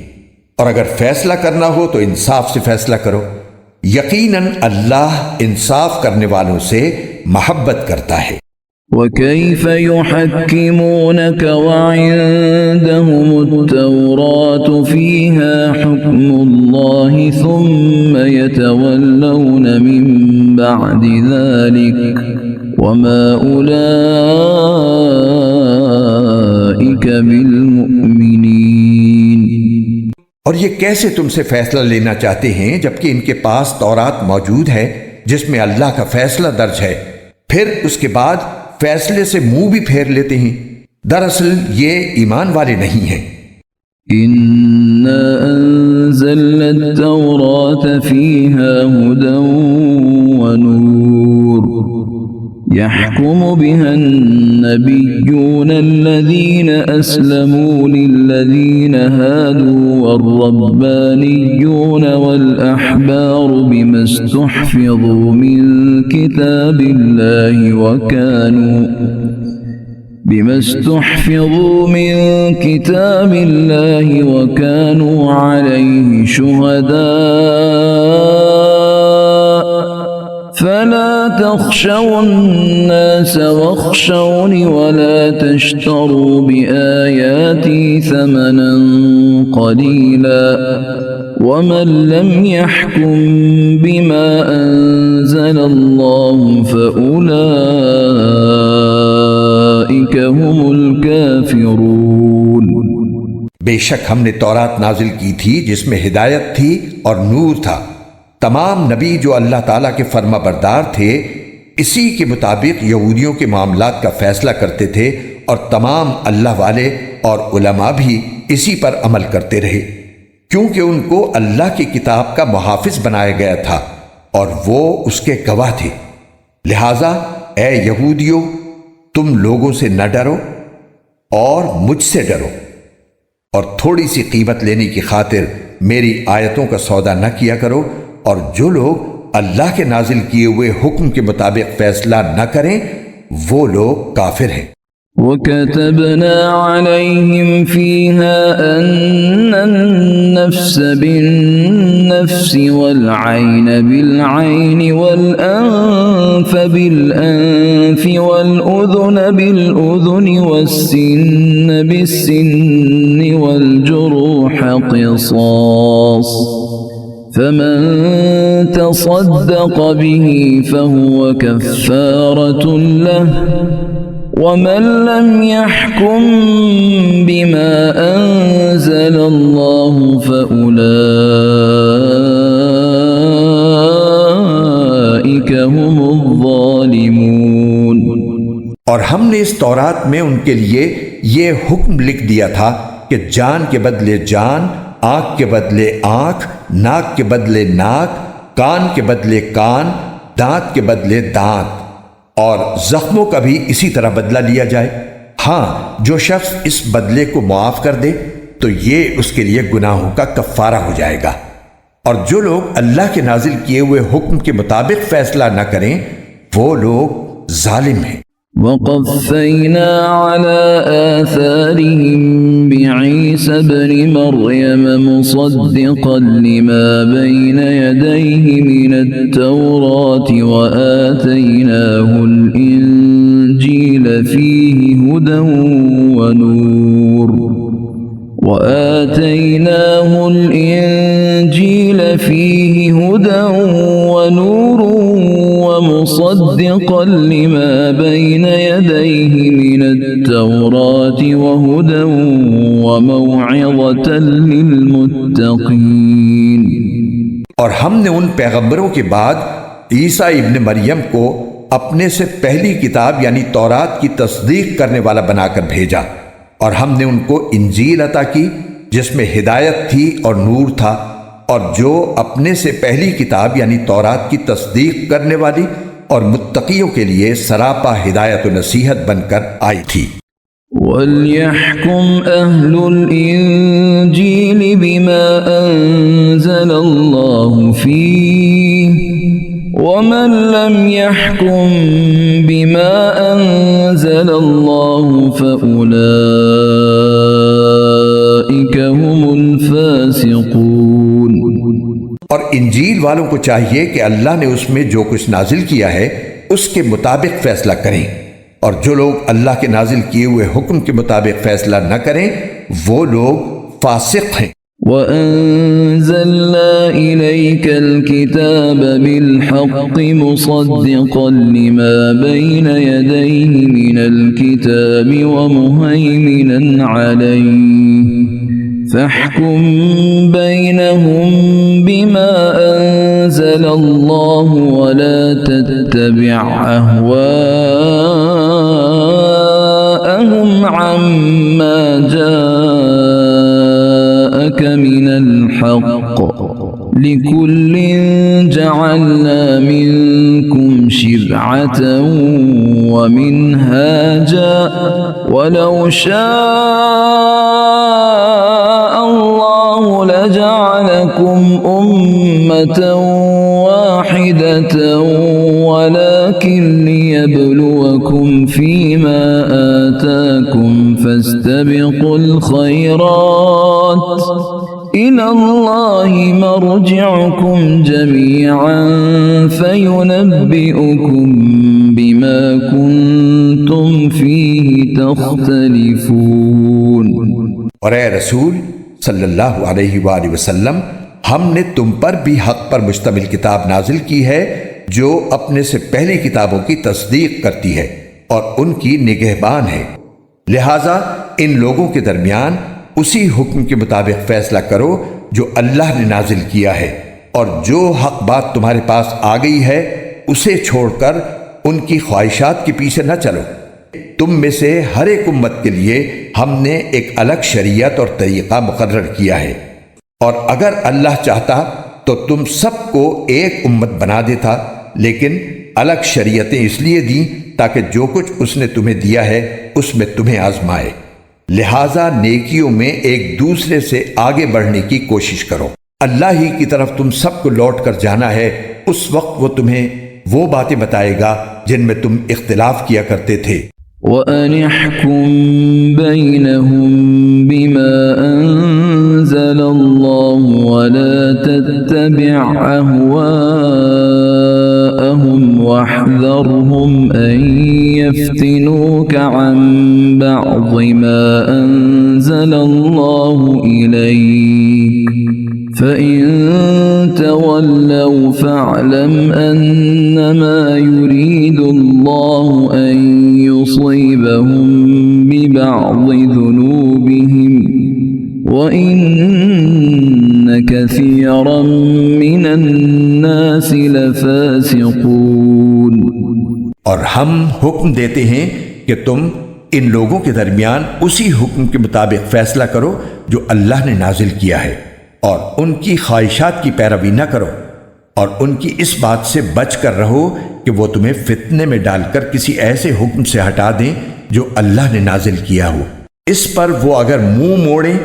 B: اور اگر فیصلہ کرنا ہو تو انصاف سے فیصلہ کرو، یقیناً اللہ انصاف کرنے والوں سے محبت کرتا ہے۔
A: وَكَيْفَ يُحَكِّمُونَكَ وَعِندَهُمُ التَّوْرَاةُ فِيهَا حُكْمُ اللَّهِ ثُمَّ يَتَوَلَّوْنَ مِن بَعْدِ ذَلِكَ وَمَا أُولَئِكَ بِالْمُؤْمِنِينَ۔
B: اور یہ کیسے تم سے فیصلہ لینا چاہتے ہیں جبکہ ان کے پاس تورات موجود ہے جس میں اللہ کا فیصلہ درج ہے، پھر اس کے بعد فیصلے سے منہ بھی پھیر لیتے ہیں؟ دراصل یہ ایمان والے نہیں ہیں۔
A: إِنَّا أَنزَلْنَا التَّوْرَاةَ فِيهَا هُدًى وَنُورٌ يَحْكُمُ بِهَا النَّبِيُّونَ الَّذِينَ أَسْلَمُوا لِلَّذِينَ هَادُوا وَالرَّبَّانِيُّونَ وَالْأَحْبَارُ بِمَا اسْتُحْفِظُوا مِنْ كِتَابِ اللَّهِ وَكَانُوا عَلَيْهِ شُهَدَاءَ فَلَا تَخْشَوُا النَّاسَ وَاخْشَوْنِ وَلَا تَشْتَرُوا بِآيَاتِي ثَمَنًا قَلِيلًا وَمَن لَّمْ يَحْكُم بِمَا أَنزَلَ اللَّهُ فَأُولَئِكَ هُمُ الْكَافِرُونَ۔
B: بے شک ہم نے تورات نازل کی تھی جس میں ہدایت تھی اور نور تھا۔ تمام نبی جو اللہ تعالیٰ کے فرما بردار تھے اسی کے مطابق یہودیوں کے معاملات کا فیصلہ کرتے تھے اور تمام اللہ والے اور علماء بھی اسی پر عمل کرتے رہے، کیونکہ ان کو اللہ کی کتاب کا محافظ بنایا گیا تھا اور وہ اس کے گواہ تھے۔ لہذا اے یہودیو، تم لوگوں سے نہ ڈرو اور مجھ سے ڈرو، اور تھوڑی سی قیمت لینے کی خاطر میری آیتوں کا سودا نہ کیا کرو، اور جو لوگ اللہ کے نازل کیے ہوئے حکم کے مطابق فیصلہ نہ کریں وہ لوگ کافر ہیں۔
A: وَكَتَبْنَا عَلَيْهِمْ فِيهَا أَنَّ النَّفْسَ بِالنَّفْسِ وَالْعَيْنَ بِالْعَيْنِ وَالْأَنفَ بِالْأَنفِ وَالْأُذُنَ بِالْأُذُنِ وَالسِّنَّ بِالسِّنِّ وَالْجُرُوحَ قِصَاصٌ فَمَن تَصَدَّقَ بِهِ فَهُوَ كَفَّارَةٌ لَهُ وَمَن لَّمْ يَحْكُم بِمَا أَنزَلَ اللَّهُ فَأُولَٰئِكَ هُمُ الظَّالِمُونَ۔
B: اور ہم نے اس تورات میں ان کے لیے یہ حکم لکھ دیا تھا کہ جان کے بدلے جان، آنکھ کے بدلے آنکھ، ناک کے بدلے ناک، کان کے بدلے کان، دانت کے بدلے دانت، اور زخموں کا بھی اسی طرح بدلہ لیا جائے۔ ہاں، جو شخص اس بدلے کو معاف کر دے تو یہ اس کے لیے گناہوں کا کفارہ ہو جائے گا، اور جو لوگ اللہ کے نازل کیے ہوئے حکم کے مطابق فیصلہ نہ کریں وہ لوگ ظالم ہیں۔
A: وَقَفَّيْنَا عَلَىٰ آثَارِهِم بِعِيسَى ابْنِ مَرْيَمَ مُصَدِّقًا لِمَا بَيْنَ يَدَيْهِ مِنَ التَّوْرَاةِ وَآتَيْنَاهُ الْإِنجِيلَ فِيهِ هُدًى وَنُورٌ وَمُصَدِّقًا لِمَا بَيْنَ يَدَيْهِ مِنَ التَّوْرَاةِ وَهُدًى وَمَوْعِظَةً لِلْمُتَّقِينَ۔
B: اور ہم نے ان پیغمبروں کے بعد عیسیٰ ابن مریم کو اپنے سے پہلی کتاب یعنی تورات کی تصدیق کرنے والا بنا کر بھیجا، اور ہم نے ان کو انجیل عطا کی جس میں ہدایت تھی اور نور تھا، اور جو اپنے سے پہلی کتاب یعنی تورات کی تصدیق کرنے والی اور متقیوں کے لیے سراپا ہدایت و نصیحت بن کر آئی تھی۔
A: وَلْيَحْكُمْ أَهْلُ الْإِنجِيلِ بِمَا أَنزَلَ اللَّهُ فِيهِ وَمَن لَّمْ يَحْكُم بِمَا أَنزَلَ اللَّهُ فَأُولَٰئِكَ هُمُ الْفَاسِقُونَ۔
B: اور انجیل والوں کو چاہیے کہ اللہ نے اس میں جو کچھ نازل کیا ہے اس کے مطابق فیصلہ کریں، اور جو لوگ اللہ کے نازل کیے ہوئے حکم کے مطابق فیصلہ نہ کریں وہ لوگ فاسق ہیں۔
A: وَأَنزَلْنَا إِلَيْكَ الْكِتَابَ بِالْحَقِّ مُصَدِّقًا لِمَا بَيْنَ يَدَيْهِ مِنَ الْكِتَابِ وَمُهَيْمِنًا عَلَيْهِ فَاحْكُم بَيْنَهُم بِمَا أَنزَلَ اللَّهُ وَلَا تَتَّبِعْ أَهْوَاءَهُمْ عَمَّا جَاءَكَ مِنَ الْحَقِّ لِكُلٍّ جَعَلْنَا مِنكُمْ شِرْعَةً وَمِنْهَاجًا وَلَوْ شَاءَ اللَّهُ لَجَعَلَكُمْ أُمَّةً وَاحِدَةً وَلَكِنْ لِيَبْلُوَكُمْ فِيمَا آتَاكُمْ فَاسْتَبِقُوا الْخَيْرَاتِ إِلَى اللَّهِ مَرْجِعُكُمْ جَمِيعًا فَيُنَبِّئُكُم بِمَا كُنتُمْ فِيهِ تَخْتَلِفُونَ۔
B: اور اے رسول صلی اللہ علیہ وآلہ وسلم، ہم نے تم پر بھی حق پر مشتمل کتاب نازل کی ہے جو اپنے سے پہلی کتابوں کی تصدیق کرتی ہے اور ان کی نگہبان ہے، لہذا ان لوگوں کے درمیان اسی حکم کے مطابق فیصلہ کرو جو اللہ نے نازل کیا ہے، اور جو حق بات تمہارے پاس آ گئی ہے اسے چھوڑ کر ان کی خواہشات کے پیچھے نہ چلو۔ تم میں سے ہر ایک امت کے لیے ہم نے ایک الگ شریعت اور طریقہ مقرر کیا ہے، اور اگر اللہ چاہتا تو تم سب کو ایک امت بنا دیتا، لیکن الگ شریعتیں اس لیے دیں تاکہ جو کچھ اس نے تمہیں دیا ہے اس میں تمہیں آزمائے۔ لہٰذا نیکیوں میں ایک دوسرے سے آگے بڑھنے کی کوشش کرو۔ اللہ ہی کی طرف تم سب کو لوٹ کر جانا ہے، اس وقت وہ تمہیں وہ باتیں بتائے گا جن میں تم اختلاف کیا کرتے تھے۔
A: وَأَنِ احْكُم بَيْنَهُم بِمَا أَنزَلَ اللَّهُ وَلَا تَتَّبِعْ أَهْوَاءَهُمْ وَاحْذَرْهُمْ أَن يَفْتِنُوكَ عَن بَعْضِ مَا أَنزَلَ اللَّهُ إِلَيْكَ فَإِن تَوَلَّوْا فَاعْلَمْ أَنَّمَا يُرِيدُ اللَّهُ أَن يُصِيبَهُم بِبَعْضِ ذُنُوبِهِمْ وَإِنَّ كَثِيرًا مِّنَ النَّاسِ لَفَاسِقُونَ۔
B: اور ہم حکم دیتے ہیں کہ تم ان لوگوں کے درمیان اسی حکم کے مطابق فیصلہ کرو جو اللہ نے نازل کیا ہے، اور ان کی خواہشات کی پیروی نہ کرو، اور ان کی اس بات سے بچ کر رہو کہ وہ تمہیں فتنے میں ڈال کر کسی ایسے حکم سے ہٹا دیں جو اللہ نے نازل کیا ہو۔ اس پر وہ اگر منہ موڑیں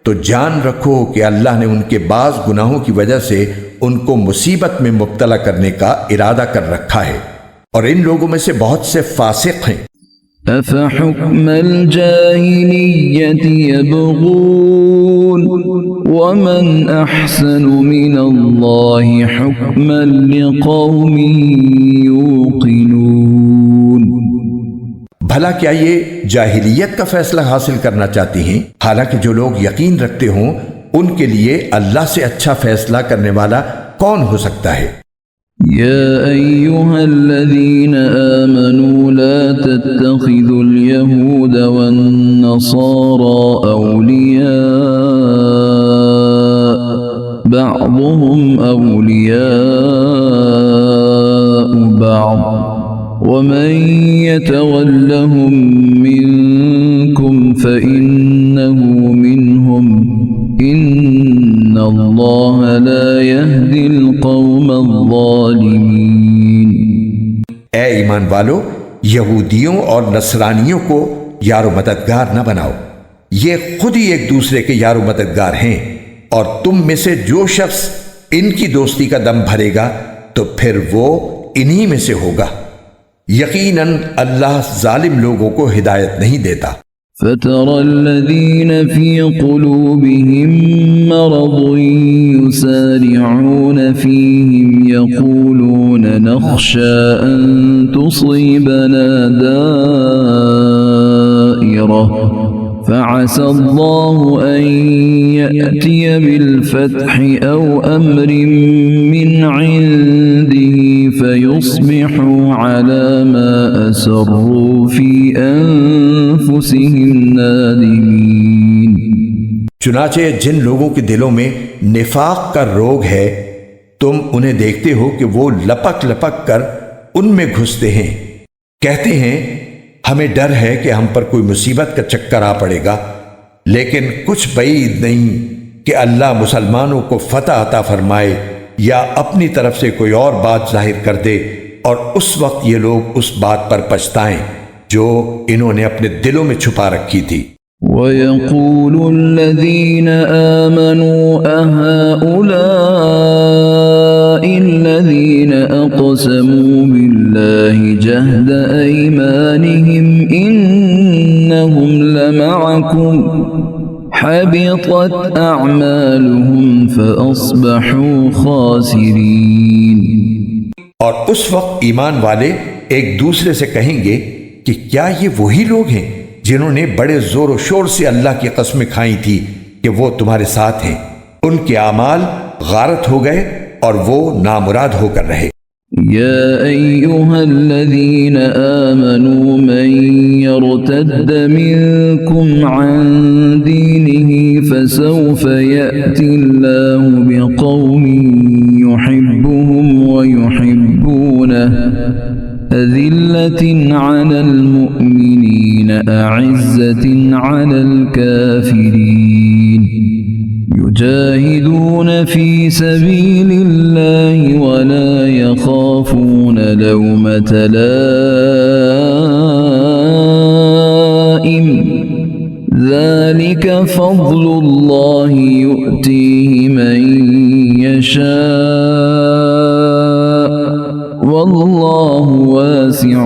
B: تو جان رکھو کہ اللہ نے ان کے بعض گناہوں کی وجہ سے ان کو مصیبت میں مبتلا کرنے کا ارادہ کر رکھا ہے، اور ان لوگوں میں سے بہت سے فاسق ہیں۔
A: أَفَحُكْمَ الْجَاهِلِيَّةِ يَبْغُونَ وَمَنْ أَحْسَنُ مِنَ اللَّهِ حُكْمًا لِقَوْمٍ يُوقِنُونَ۔
B: بھلا کیا یہ جاہلیت کا فیصلہ حاصل کرنا چاہتی ہیں؟ حالانکہ جو لوگ یقین رکھتے ہوں ان کے لیے اللہ سے اچھا فیصلہ کرنے والا کون ہو سکتا ہے؟
A: يا أيها الذين آمنوا لا تتخذوا اليهود والنصارى أولياء بعضهم أولياء بعض ومن يتولهم منكم فإنه منهم إن الله لا يهدي القوم الظالمين۔
B: اے ایمان والو، یہودیوں اور نصرانیوں کو یار و مددگار نہ بناؤ، یہ خود ہی ایک دوسرے کے یار و مددگار ہیں، اور تم میں سے جو شخص ان کی دوستی کا دم بھرے گا تو پھر وہ انہی میں سے ہوگا۔ یقیناً اللہ ظالم لوگوں کو ہدایت نہیں دیتا۔
A: فَتَرَى الَّذِينَ فِي قُلُوبِهِم مَّرَضٌ يُسَارِعُونَ فِيهِمْ يَقُولُونَ نَخْشَىٰ أَن تُصِيبَنَا دَائِرَةٌ فَعَسَى اللَّهُ أَن يَأْتِيَ بِالْفَتْحِ أَوْ أَمْرٍ مِّنْ عِندِهِ فَيُصْبِحُوا عَلَىٰ مَا أَسَرُّوا فِي أَنفُسِهِمْ نَادِمِينَ۔
B: چنانچہ جن لوگوں کے دلوں میں نفاق کا روگ ہے، تم انہیں دیکھتے ہو کہ وہ لپک لپک کر ان میں گھستے ہیں، کہتے ہیں ہمیں ڈر ہے کہ ہم پر کوئی مصیبت کا چکر آ پڑے گا، لیکن کچھ بعید نہیں کہ اللہ مسلمانوں کو فتح عطا فرمائے یا اپنی طرف سے کوئی اور بات ظاہر کر دے، اور اس وقت یہ لوگ اس بات پر پچھتائیں جو انہوں نے اپنے دلوں میں چھپا رکھی تھی۔
A: وَيَقُولُ الَّذِينَ آمَنُوا أَهَؤُلَاءِ الَّذِينَ أَقْسَمُوا بِاللَّهِ جَهْدَ أَيْمَانِهِمْ إِنَّهُمْ لَمَعَكُمْ حَبِطَتْ أَعْمَالُهُمْ فَأَصْبَحُوا خَاسِرِينَ۔
B: اور اس وقت ایمان والے ایک دوسرے سے کہیں گے کہ کیا یہ وہی لوگ ہیں جنہوں نے بڑے زور و شور سے اللہ کی قسمیں کھائی تھی کہ وہ تمہارے ساتھ ہیں؟ ان کے اعمال غارت ہو گئے اور وہ نامراد ہو کر رہے۔
A: يا أيها الذين آمنوا من يرتد منكم عن دينه فسوف يأتي الله بقوم يحبهم ويحبونه أذلة على المؤمنين أعزة على الكافرين يجاهدون في سبيل الله ولا يخافون لومة لائم ذلك فضل الله يؤتيه من يشاء والله واسع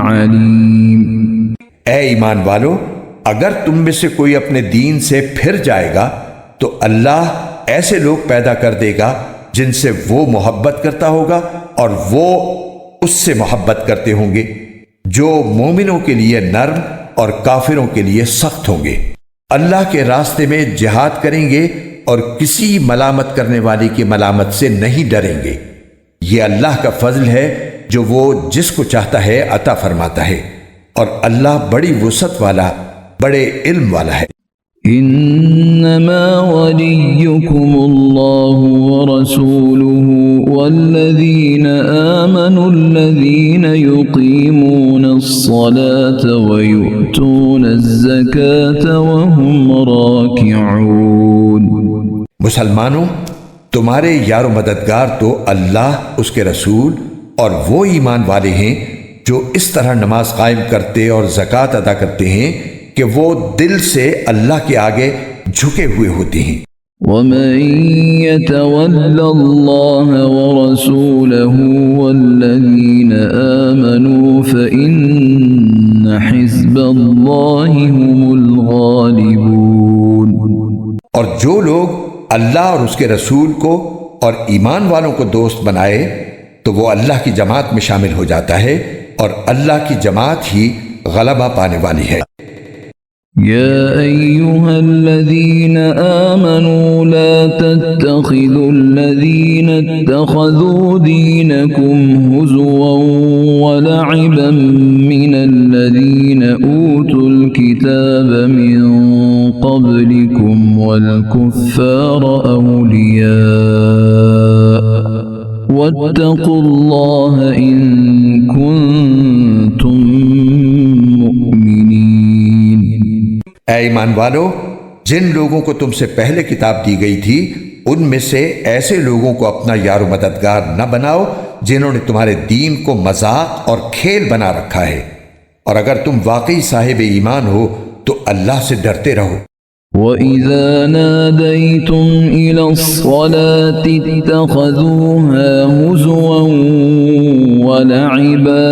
A: عليم۔
B: اے ایمان والو، اگر تم میں سے کوئی اپنے دین سے پھر جائے گا تو اللہ ایسے لوگ پیدا کر دے گا جن سے وہ محبت کرتا ہوگا اور وہ اس سے محبت کرتے ہوں گے، جو مومنوں کے لیے نرم اور کافروں کے لیے سخت ہوں گے۔ اللہ کے راستے میں جہاد کریں گے اور کسی ملامت کرنے والی کی ملامت سے نہیں ڈریں گے۔ یہ اللہ کا فضل ہے جو وہ جس کو چاہتا ہے عطا فرماتا ہے، اور اللہ بڑی وسعت والا، بڑے علم والا ہے۔
A: انما وليكم الله ورسوله والذين آمنوا الذين يقيمون الصلاة ويؤتون الزكاة وهم راكعون۔
B: مسلمانوں، تمہارے یار و مددگار تو اللہ، اس کے رسول اور وہ ایمان والے ہیں جو اس طرح نماز قائم کرتے اور زکوٰۃ ادا کرتے ہیں کہ وہ دل سے اللہ کے آگے جھکے ہوئے ہوتے ہیں۔
A: وَمَن يَتَوَلَّ اللَّهَ وَرَسُولَهُ وَالَّذِينَ آمَنُوا فَإِنَّ حِزْبَ اللَّهِ هُمُ الْغَالِبُونَ۔
B: اور جو لوگ اللہ اور اس کے رسول کو اور ایمان والوں کو دوست بنائے تو وہ اللہ کی جماعت میں شامل ہو جاتا ہے، اور اللہ کی جماعت ہی غلبہ پانے والی ہے۔
A: يا أيها الذين آمنوا لا تتخذوا الذين اتخذوا دينكم هزوا ولعبا من الذين أوتوا الكتاب من قبلكم والكفار أولياء واتقوا الله إن كنتم مؤمنين۔
B: اے ایمان والو، جن لوگوں کو تم سے پہلے کتاب دی گئی تھی ان میں سے ایسے لوگوں کو اپنا یار و مددگار نہ بناؤ جنہوں نے تمہارے دین کو مذاق اور کھیل بنا رکھا ہے، اور اگر تم واقعی صاحب ایمان ہو تو اللہ سے ڈرتے رہو۔
A: وَإِذَا نَادَيْتُمْ إِلَى الصَّلَاةِ اتَّخَذُوهَا هُزُوًا وَلَعِبًا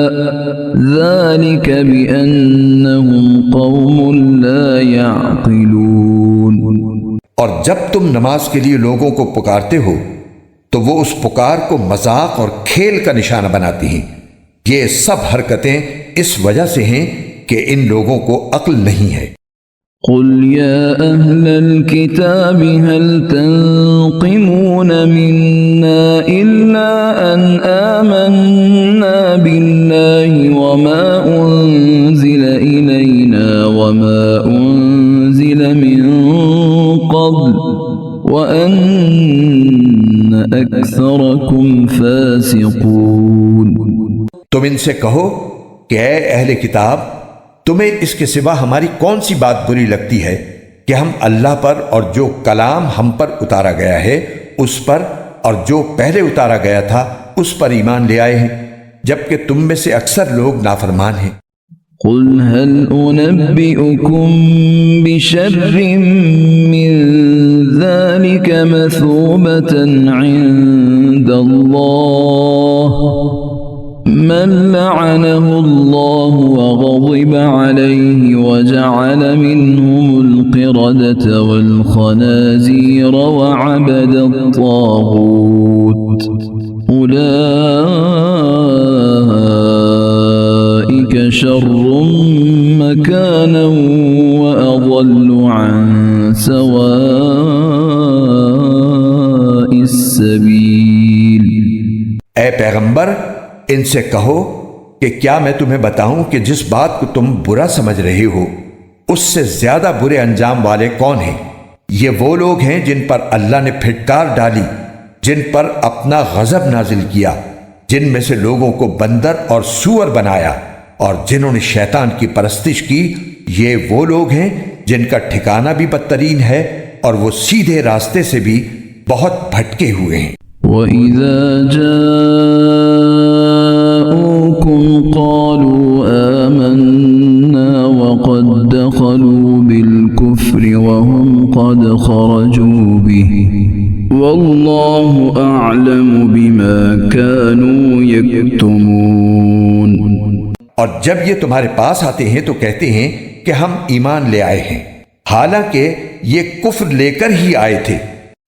A: ذَلِكَ بِأَنَّهُمْ قَوْمٌ لَا يَعْقِلُونَ۔
B: اور جب تم نماز کے لیے لوگوں کو پکارتے ہو تو وہ اس پکار کو مذاق اور کھیل کا نشانہ بناتی ہیں۔ یہ سب حرکتیں اس وجہ سے ہیں کہ ان لوگوں کو عقل نہیں ہے۔
A: قل يا أهل الكتاب هل تنقمون منا إلا أن آمنا بالله وما أنزل إلينا وما أنزل من قبل وأن أكثركم فاسقون۔
B: تم ان سے کہو کہ اے اہل کتاب، تمہیں اس کے سوا ہماری کون سی بات بری لگتی ہے کہ ہم اللہ پر اور جو کلام ہم پر اتارا گیا ہے اس پر اور جو پہلے اتارا گیا تھا اس پر ایمان لے آئے ہیں، جبکہ تم میں سے اکثر لوگ نافرمان ہیں۔
A: قل هل أنبئكم بشر من ذلك مثوبة عند الله من لعنه الله وغضب عليه وجعل منهم القردة والخنازير وعبد الطاغوت أولئك شر مكانا وأضل عن سواء السبيل۔
B: اے پیغمبر، ان سے کہو کہ کیا میں تمہیں بتاؤں کہ جس بات کو تم برا سمجھ رہے ہو اس سے زیادہ برے انجام والے کون ہیں؟ یہ وہ لوگ ہیں جن پر اللہ نے پھٹکار ڈالی، جن پر اپنا غضب نازل کیا، جن میں سے لوگوں کو بندر اور سور بنایا اور جنہوں نے شیطان کی پرستش کی، یہ وہ لوگ ہیں جن کا ٹھکانہ بھی بدترین ہے اور وہ سیدھے راستے سے بھی بہت بھٹکے ہوئے ہیں۔
A: وَإِذَا جَاءُوكُمْ قَالُوا آمَنَّا وَقَدْ دَخَلُوا بِالْكُفْرِ وَهُمْ قَدْ خَرَجُوا بِهِ وَاللَّهُ أَعْلَمُ بِمَا كَانُوا يَكْتُمُونَ۔
B: اور جب یہ تمہارے پاس آتے ہیں تو کہتے ہیں کہ ہم ایمان لے آئے ہیں، حالانکہ یہ کفر لے کر ہی آئے تھے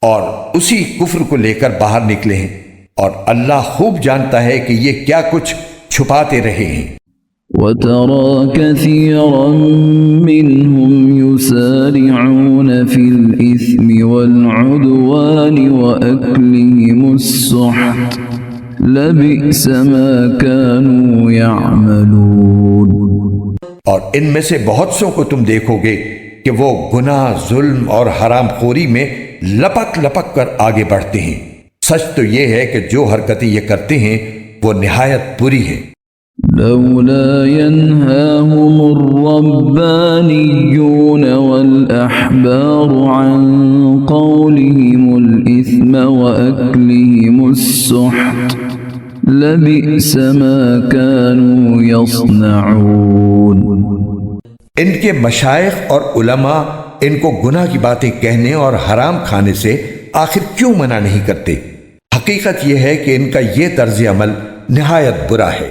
B: اور اسی کفر کو لے کر باہر نکلے ہیں، اور اللہ خوب جانتا ہے کہ یہ کیا کچھ چھپاتے رہے ہیں۔
A: وَتَرَى كَثِيرًا مِّنْهُمْ يُسَارِعُونَ فِي الْإِثْمِ وَالْعُدْوَانِ وَأَكْلِهِمُ السُّحْتَ لَبِئْسَ مَا كَانُوا يَعْمَلُونَ۔
B: اور ان میں سے بہت سو کو تم دیکھو گے کہ وہ گناہ، ظلم اور حرام خوری میں لپک لپک کر آگے بڑھتے ہیں۔ سچ تو یہ ہے کہ جو حرکتیں یہ کرتے ہیں وہ نہایت بری ہیں۔
A: لولا ينهاهم الربانيون والأحبار عن قولهم الإثم وأكلهم السحت لبئس ما كانوا يصنعون۔
B: ان کے مشائخ اور علماء ان کو گناہ کی باتیں کہنے اور حرام کھانے سے آخر کیوں منع نہیں کرتے؟ حقیقت یہ ہے کہ ان کا یہ طرز عمل نہایت برا ہے۔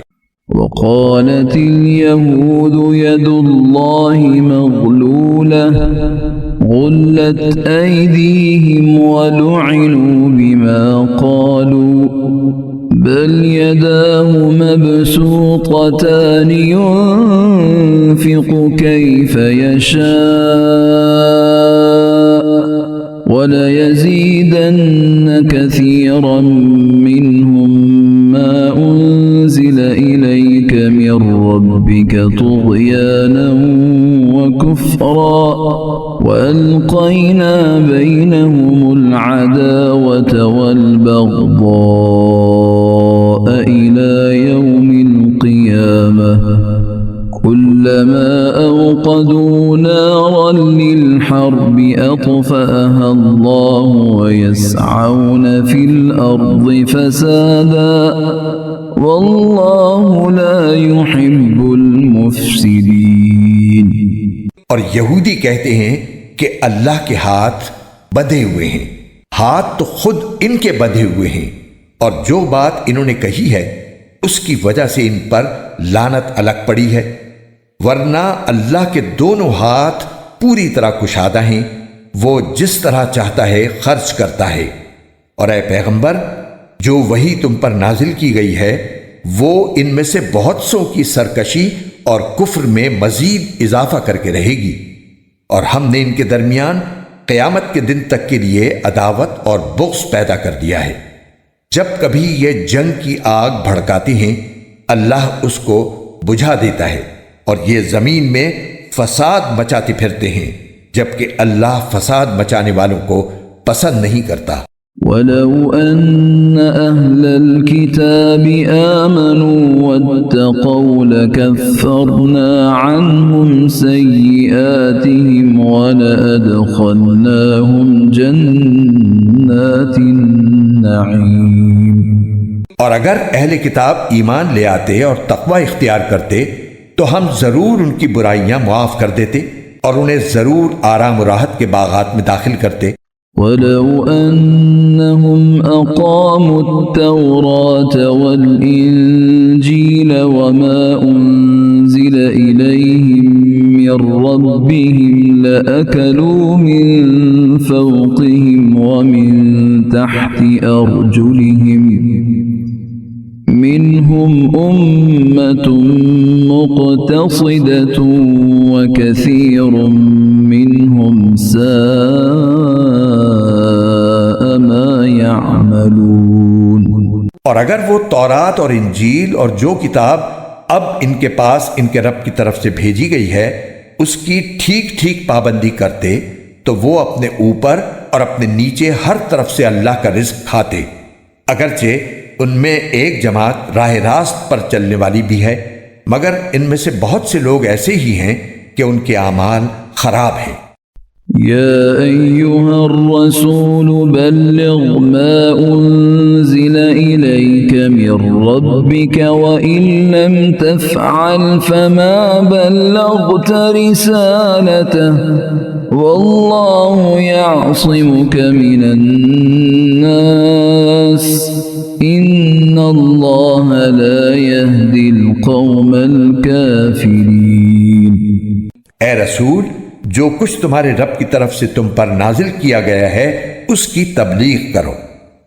A: وقالت اليهود يد الله مغلولة غلت أيديهم ولعنوا بما قالوا بل يداه مبسوطتان ينفق كيف يشاء وليزيدن كثيرا منهم ما أنزل إليك من ربك طغيانا وكفرا وألقينا بينهم العداوة والبغضاء إلى يوم القيامة كلما أوقدوا نارا للحرب أطفأها الله ويسعون في الأرض فسادا والله لا يحب المفسدين۔
B: اور یہودی کہتے ہیں کہ اللہ کے ہاتھ بدھے ہوئے ہیں، ہاتھ تو خود ان کے بدھے ہوئے ہیں، اور جو بات انہوں نے کہی ہے اس کی وجہ سے ان پر لعنت الگ پڑی ہے، ورنہ اللہ کے دونوں ہاتھ پوری طرح کشادہ ہیں، وہ جس طرح چاہتا ہے خرچ کرتا ہے۔ اور اے پیغمبر، جو وحی تم پر نازل کی گئی ہے وہ ان میں سے بہت سو کی سرکشی اور کفر میں مزید اضافہ کر کے رہے گی، اور ہم نے ان کے درمیان قیامت کے دن تک کے لیے عداوت اور بغض پیدا کر دیا ہے۔ جب کبھی یہ جنگ کی آگ بھڑکاتے ہیں اللہ اس کو بجھا دیتا ہے، اور یہ زمین میں فساد مچاتے پھرتے ہیں، جبکہ اللہ فساد مچانے والوں کو پسند نہیں کرتا۔
A: وَلَوْ أَنَّ أَهْلَ الْكِتَابِ آمَنُوا وَاتَّقَوْا لَكَفَّرْنَا عَنْهُمْ سَيِّئَاتِهِمْ وَلَأَدْخَلْنَاهُمْ جَنَّاتِ النَّعِيمِ۔
B: اور اگر اہل کتاب ایمان لے آتے اور تقوی اختیار کرتے تو ہم ضرور ان کی برائیاں معاف کر دیتے اور انہیں ضرور آرام و راحت کے باغات میں داخل کرتے۔
A: وَلَوْ أَنَّهُمْ أَقَامُوا التَّوْرَاةَ وَالْإِنْجِيلَ وَمَا أُنْزِلَ إِلَيْهِمْ مِنْ رَبِّهِمْ لَأَكَلُوا مِنْ فَوْقِهِمْ وَمِنْ تَحْتِ أَرْجُلِهِمْ مِنْهُمْ أُمَّةٌ مُقْتَصِدَةٌ وَكَثِيرٌ مِنْهُمْ سَاءَ مَا يَعْمَلُونَ۔
B: اور اگر وہ تورات اور انجیل اور جو کتاب اب ان کے پاس ان کے رب کی طرف سے بھیجی گئی ہے اس کی ٹھیک ٹھیک پابندی کرتے تو وہ اپنے اوپر اور اپنے نیچے ہر طرف سے اللہ کا رزق کھاتے، اگرچہ ان میں ایک جماعت راہ راست پر چلنے والی بھی ہے، مگر ان میں سے بہت سے لوگ ایسے ہی ہیں کہ ان کے اعمال خراب ہیں۔
A: يا أيها الرسول بلغ ما أنزل إليك من ربك وإن لم تفعل فما بلغت رسالته والله يعصمك من الناس إن الله لا يهدي القوم الكافرين۔
B: اے رسول، جو کچھ تمہارے رب کی طرف سے تم پر نازل کیا گیا ہے اس کی تبلیغ کرو،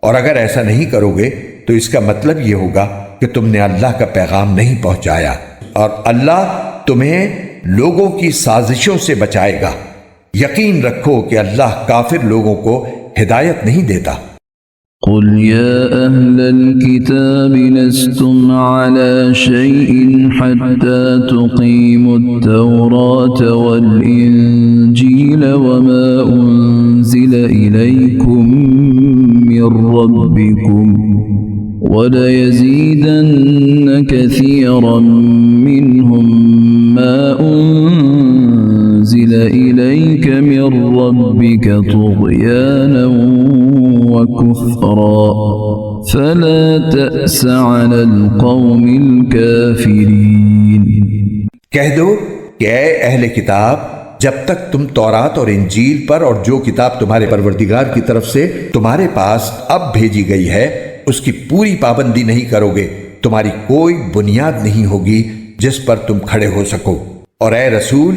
B: اور اگر ایسا نہیں کرو گے تو اس کا مطلب یہ ہوگا کہ تم نے اللہ کا پیغام نہیں پہنچایا، اور اللہ تمہیں لوگوں کی سازشوں سے بچائے گا۔ یقین رکھو کہ اللہ کافر لوگوں کو ہدایت نہیں دیتا۔
A: قل يا أهل الكتاب لستم على شيء حتى تقيموا التوراة والإنجيل وما أنزل إليكم من ربكم وليزيدن كثيرا منهم ما أنزل إليك من ربك طغيانا وكفرا فلا تأس على القوم الكافرين۔
B: کہہ دو کہ اے اہل کتاب، جب تک تم تورات اور انجیل پر اور جو کتاب تمہارے پروردگار کی طرف سے تمہارے پاس اب بھیجی گئی ہے اس کی پوری پابندی نہیں کرو گے، تمہاری کوئی بنیاد نہیں ہوگی جس پر تم کھڑے ہو سکو۔ اور اے رسول،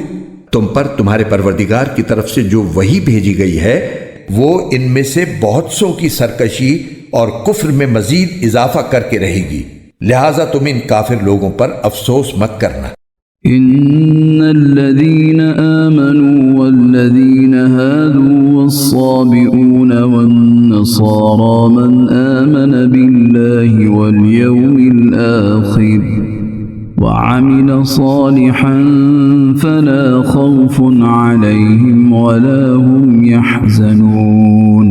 B: تم پر تمہارے پروردگار کی طرف سے جو وحی بھیجی گئی ہے وہ ان میں سے بہت سوں کی سرکشی اور کفر میں مزید اضافہ کر کے رہے گی، لہٰذا تم ان کافر لوگوں پر افسوس مت کرنا۔
A: ان الذين آمنوا والذين هادوا والصابئون والنصارى من آمن بالله واليوم الآخر وعمل صالحا فلا خوف عليهم ولا هم يحزنون۔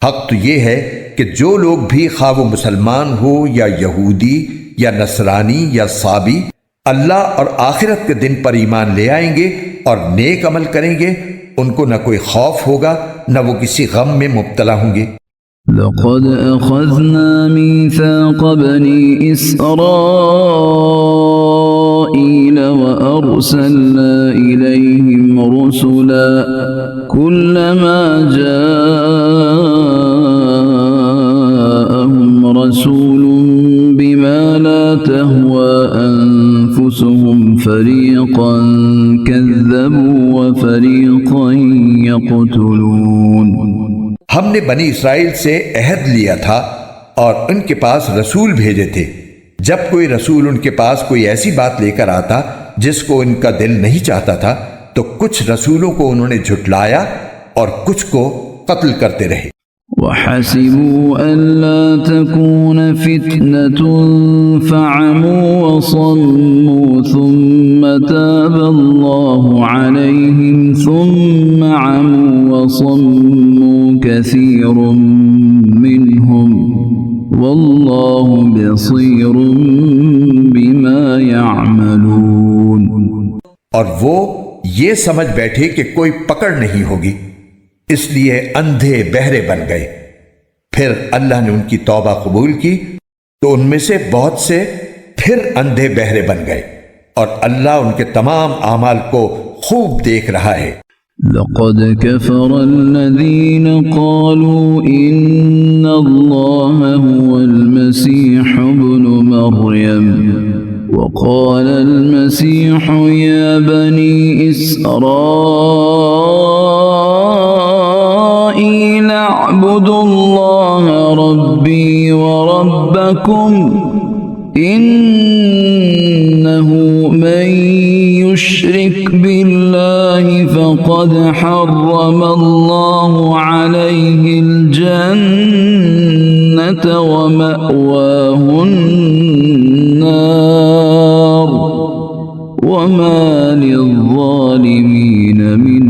B: حق تو یہ ہے کہ جو لوگ بھی خواہ وہ مسلمان ہو یا یہودی یا نصرانی یا صابی اللہ اور آخرت کے دن پر ایمان لے آئیں گے اور نیک عمل کریں گے، ان کو نہ کوئی خوف ہوگا نہ وہ کسی غم میں مبتلا ہوں گے۔
A: لقد أخذنا ميثاق بني إسرائيل وأرسلنا إليهم رسلا كلما جاءهم رسول بما لا تهوى أنفسهم فريقا كذبوا وفريقا يقتلون۔
B: ہم نے بنی اسرائیل سے عہد لیا تھا اور ان کے پاس رسول بھیجے تھے، جب کوئی رسول ان کے پاس کوئی ایسی بات لے کر آتا جس کو ان کا دل نہیں چاہتا تھا تو کچھ رسولوں کو انہوں نے جھٹلایا اور کچھ کو قتل کرتے رہے۔
A: وَحَسِبُوا أَلَّا تَكُونَ فِتْنَةٌ فَعَمُوا وَصَمُّوا ثُمَّ تَابَ اللَّهُ عَلَيْهِمْ ثُمَّ عَمُوا وَصَمُّوا كَثِيرٌ مِّنْهُمْ وَاللَّهُ بَصِيرٌ بِمَا يَعْمَلُونَ۔
B: اور وہ یہ سمجھ بیٹھے کہ کوئی پکڑ نہیں ہوگی، اس لیے اندھے بہرے بن گئے۔ پھر اللہ نے ان کی توبہ قبول کی تو ان میں سے بہت سے پھر اندھے بہرے بن گئے، اور اللہ ان کے تمام اعمال کو خوب دیکھ رہا ہے۔
A: لقد كفر الذين قالوا إن الله هو المسيح ابن مريم وقال المسيح يا بني إسرائيل اعبدوا الله ربي وربكم إنه من يشرك بالله فقد حرم الله عليه الجنة ومأواه النار وما للظالمين من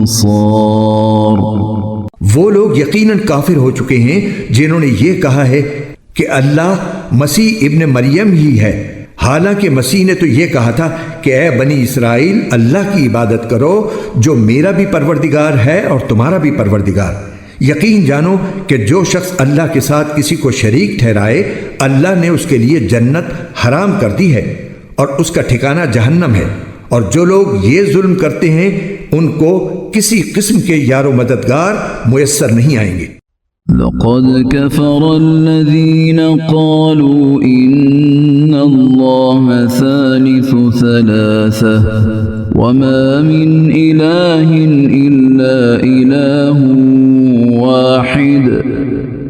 A: أنصار۔
B: وہ لوگ یقیناً کافر ہو چکے ہیں جنہوں نے یہ کہا ہے کہ اللہ مسیح ابن مریم ہی ہے، حالانکہ مسیح نے تو یہ کہا تھا کہ اے بنی اسرائیل اللہ کی عبادت کرو جو میرا بھی پروردگار ہے اور تمہارا بھی پروردگار۔ یقین جانو کہ جو شخص اللہ کے ساتھ کسی کو شریک ٹھہرائے اللہ نے اس کے لیے جنت حرام کر دی ہے اور اس کا ٹھکانہ جہنم ہے، اور جو لوگ یہ ظلم کرتے ہیں ان کو کسی قسم کے یار و مددگار میسر نہیں آئیں گے۔
A: لقد كفر الذين قالوا إن الله ثالث ثلاثة وما من إله إلا إله واحد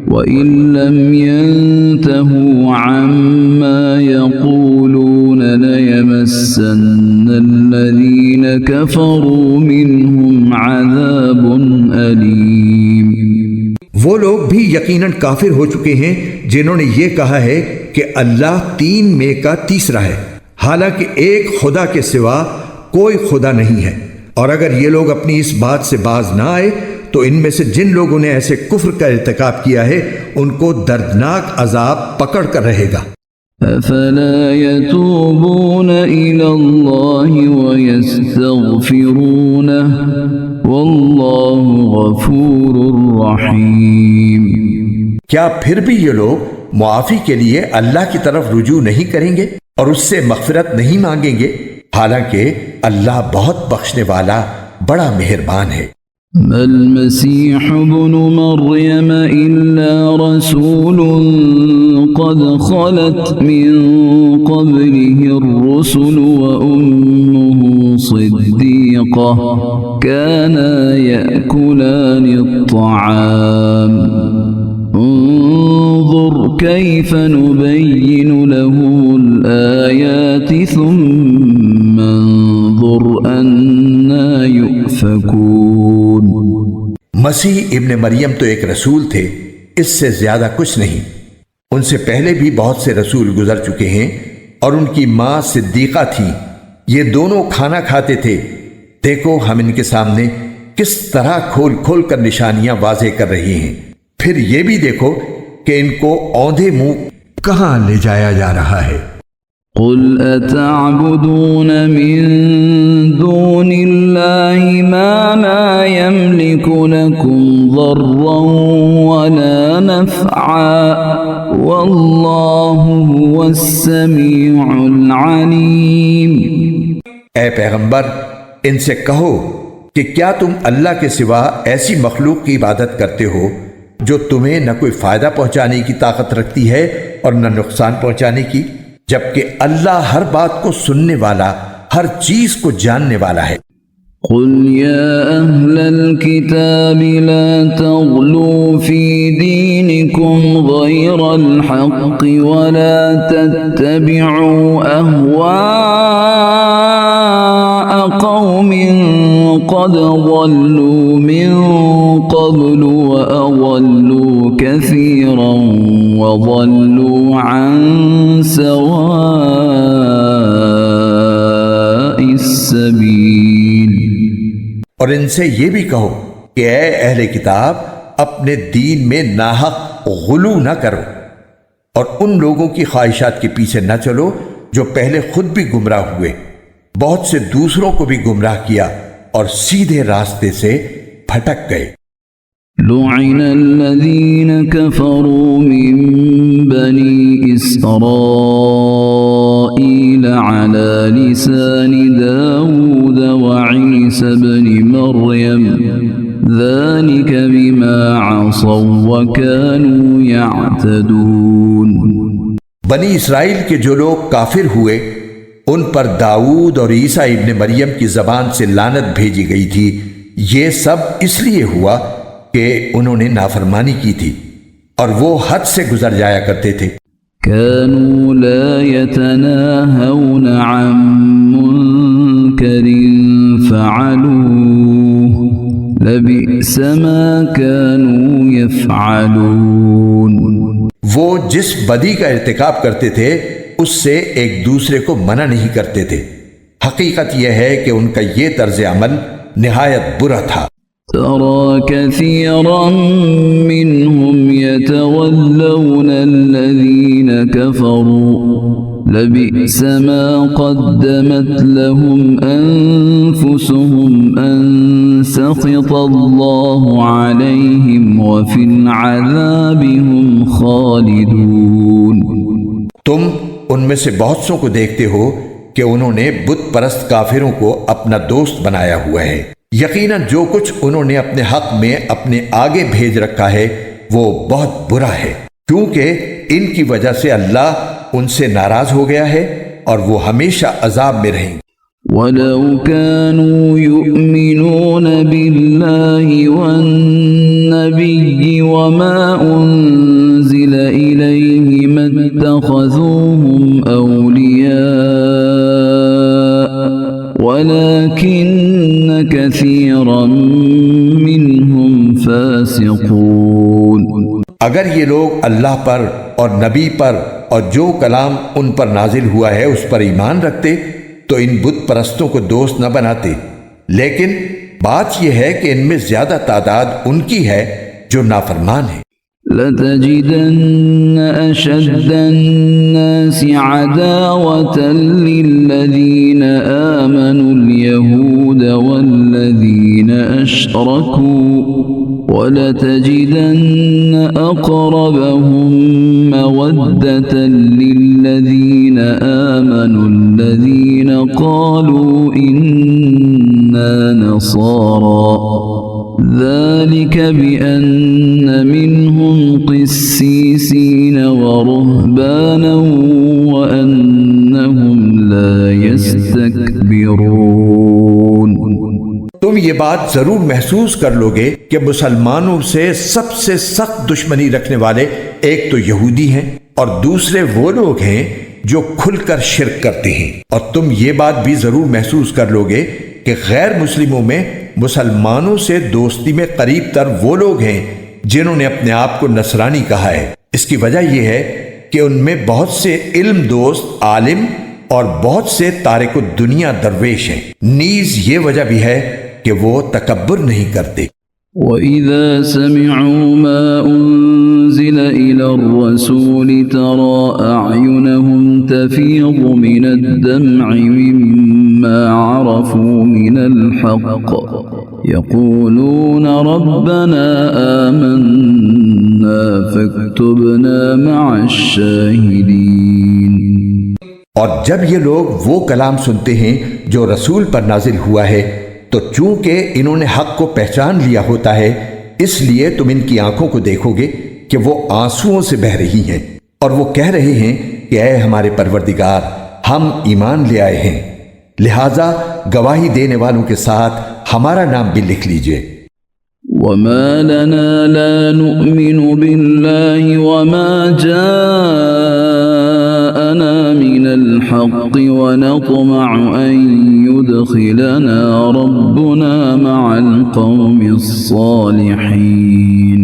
A: وإن لم ينتهوا عما يقولون ليمسن الذين كفروا منهم عذاب أليم۔
B: وہ لوگ بھی یقیناً کافر ہو چکے ہیں جنہوں نے یہ کہا ہے کہ اللہ تین میں کا تیسرا ہے، حالانکہ ایک خدا کے سوا کوئی خدا نہیں ہے، اور اگر یہ لوگ اپنی اس بات سے باز نہ آئے تو ان میں سے جن لوگوں نے ایسے کفر کا ارتکاب کیا ہے ان کو دردناک عذاب پکڑ کر رہے گا۔
A: أفلا يتوبون إلى الله ويستغفرونه والله غفور رحيم۔
B: کیا پھر بھی یہ لوگ معافی کے لیے اللہ کی طرف رجوع نہیں کریں گے اور اس سے مغفرت نہیں مانگیں گے، حالانکہ اللہ بہت بخشنے والا بڑا مہربان ہے۔
A: ما المسيح ابن مريم إلا رسول قد خلت من قبله الرسل وأمه صديقة كانا يأكلان الطعام انظر كيف نبين لهم الآيات ثم انظر أنا يؤفكون۔
B: مسیح ابن مریم تو ایک رسول تھے، اس سے زیادہ کچھ نہیں۔ ان سے پہلے بھی بہت سے رسول گزر چکے ہیں اور ان کی ماں صدیقہ تھی، یہ دونوں کھانا کھاتے تھے۔ دیکھو ہم ان کے سامنے کس طرح کھول کھول کر نشانیاں واضح کر رہی ہیں، پھر یہ بھی دیکھو کہ ان کو اوندھے منہ کہاں لے جایا جا رہا ہے۔
A: قل اتعبدون من دون الله ما لا يملك لكم ضرا ولا نفعا والله هو السميع العليم۔
B: اے پیغمبر ان سے کہو کہ کیا تم اللہ کے سوا ایسی مخلوق کی عبادت کرتے ہو جو تمہیں نہ کوئی فائدہ پہنچانے کی طاقت رکھتی ہے اور نہ نقصان پہنچانے کی، جبکہ اللہ ہر بات کو سننے والا، ہر چیز کو جاننے والا ہے۔
A: قل يا أهل الكتاب لا تغلوا في دينكم غير الحق ولا تتبعوا أهواء قوم قد ضلوا من قبل وأضلوا كثيرا وضلوا عن سواء السبيل۔
B: اور ان سے یہ بھی کہو کہ اے اہل کتاب اپنے دین میں ناحق غلو نہ کرو اور ان لوگوں کی خواہشات کے پیچھے نہ چلو جو پہلے خود بھی گمراہ ہوئے، بہت سے دوسروں کو بھی گمراہ کیا اور سیدھے راستے سے پھٹک گئے۔
A: لعن الذين كفروا من بني إسرائيل على لسان داود وعيسى بن مريم ذلك بما عصوا وكانوا يعتدون۔
B: بنی اسرائیل کے جو لوگ کافر ہوئے ان پر داؤد اور عیسیٰ ابن مریم کی زبان سے لعنت بھیجی گئی تھی، یہ سب اس لیے ہوا کہ انہوں نے نافرمانی کی تھی اور وہ حد سے گزر جایا کرتے تھے۔
A: كانوا لا يتناهون عن منكر فعلوه لبئس ما كانوا يفعلون۔
B: وہ جس بدی کا ارتکاب کرتے تھے اس سے ایک دوسرے کو منع نہیں کرتے تھے، حقیقت یہ ہے کہ ان کا یہ طرز عمل نہایت برا تھا۔
A: ترى كثيرا منهم يتولون الذين كفروا لبئس ما قدمت لهم أنفسهم أن سخط الله عليهم وفي العذاب هم خالدون۔
B: تم ان میں سے بہت سو کو دیکھتے ہو کہ انہوں نے بت پرست کافروں کو اپنا دوست بنایا ہوا ہے۔ یقیناً جو کچھ انہوں نے اپنے حق میں اپنے آگے بھیج رکھا ہے وہ بہت برا ہے، کیونکہ ان کی وجہ سے اللہ ان سے ناراض ہو گیا ہے اور وہ ہمیشہ عذاب میں رہیں گے۔
A: وَلَوْ كَانُوا يُؤْمِنُونَ بِاللَّهِ وَالنَّبِيِّ وَمَا أُنزِلَ إِلَيْهِ مَا اتَّخَذُوهُمْ أَوْلِيَاءَ وَلَكِنَّ كَثِيرًا مِّنْهُمْ فَاسِقُونَ۔
B: اگر یہ لوگ اللہ پر اور نبی پر اور جو کلام ان پر نازل ہوا ہے اس پر ایمان رکھتے تو ان بت پرستوں کو دوست نہ بناتے، لیکن بات یہ ہے کہ ان میں زیادہ تعداد ان کی ہے جو نافرمان ہیں۔
A: لَتَجِدَنَّ أَشَدَّ النَّاسِ عَدَاوَةً لِّلَّذِينَ آمَنُوا الْيَهُودَ وَالَّذِينَ أَشْرَكُوا وَلَتَجِدَنَّ أَقْرَبَهُم مَّوَدَّةً لِّلَّذِينَ آمَنُوا الَّذِينَ قَالُوا إِنَّا نَصَارَىٰ ذَلِكَ بِأَنَّ مِنْهُمْ قِسِّيسِينَ وَرُهْبَانًا وَأَنَّهُمْ لَا يَسْتَكْبِرُونَ۔
B: تم یہ بات ضرور محسوس کر لوگے کہ مسلمانوں سے سب سے سخت دشمنی رکھنے والے ایک تو یہودی ہیں اور دوسرے وہ لوگ ہیں جو کھل کر شرک کرتے ہیں، اور تم یہ بات بھی ضرور محسوس کر لوگے کہ غیر مسلموں میں مسلمانوں سے دوستی میں قریب تر وہ لوگ ہیں جنہوں نے اپنے آپ کو نصرانی کہا ہے۔ اس کی وجہ یہ ہے کہ ان میں بہت سے علم دوست عالم اور بہت سے تارک الدنیا درویش ہیں، نیز یہ وجہ بھی ہے کہ وہ تکبر نہیں کرتے۔
A: وَإِذَا سَمِعُوا مَا أُنزِلَ إِلَى الرَّسُولِ تَرَىٰ أَعْيُنَهُمْ تَفِيضُ مِنَ الدَّمْعِ مِمَّا عَرَفُوا مِنَ الْحَقِّ يَقُولُونَ رَبَّنَا آمَنَّا فَاكْتُبْنَا مَعَ الشَّاهِدِينَ۔
B: اور جب یہ لوگ وہ کلام سنتے ہیں جو رسول پر نازل ہوا ہے تو چونکہ انہوں نے حق کو پہچان لیا ہوتا ہے، اس لیے تم ان کی آنکھوں کو دیکھو گے کہ وہ آنسوؤں سے بہہ رہی ہیں اور وہ کہہ رہے ہیں کہ اے ہمارے پروردگار، ہم ایمان لے آئے ہیں، لہٰذا گواہی دینے والوں کے ساتھ ہمارا نام بھی لکھ لیجئے۔
A: وَمَا لَنَا لَا نُؤْمِنُ بِاللَّهِ وَمَا جَاءَنَا مِنَ الْحَقِّ وَنَطْمَعُ أَن يُدْخِلَنَا رَبُّنَا مَعَ الْقَوْمِ الصَّالِحِينَ۔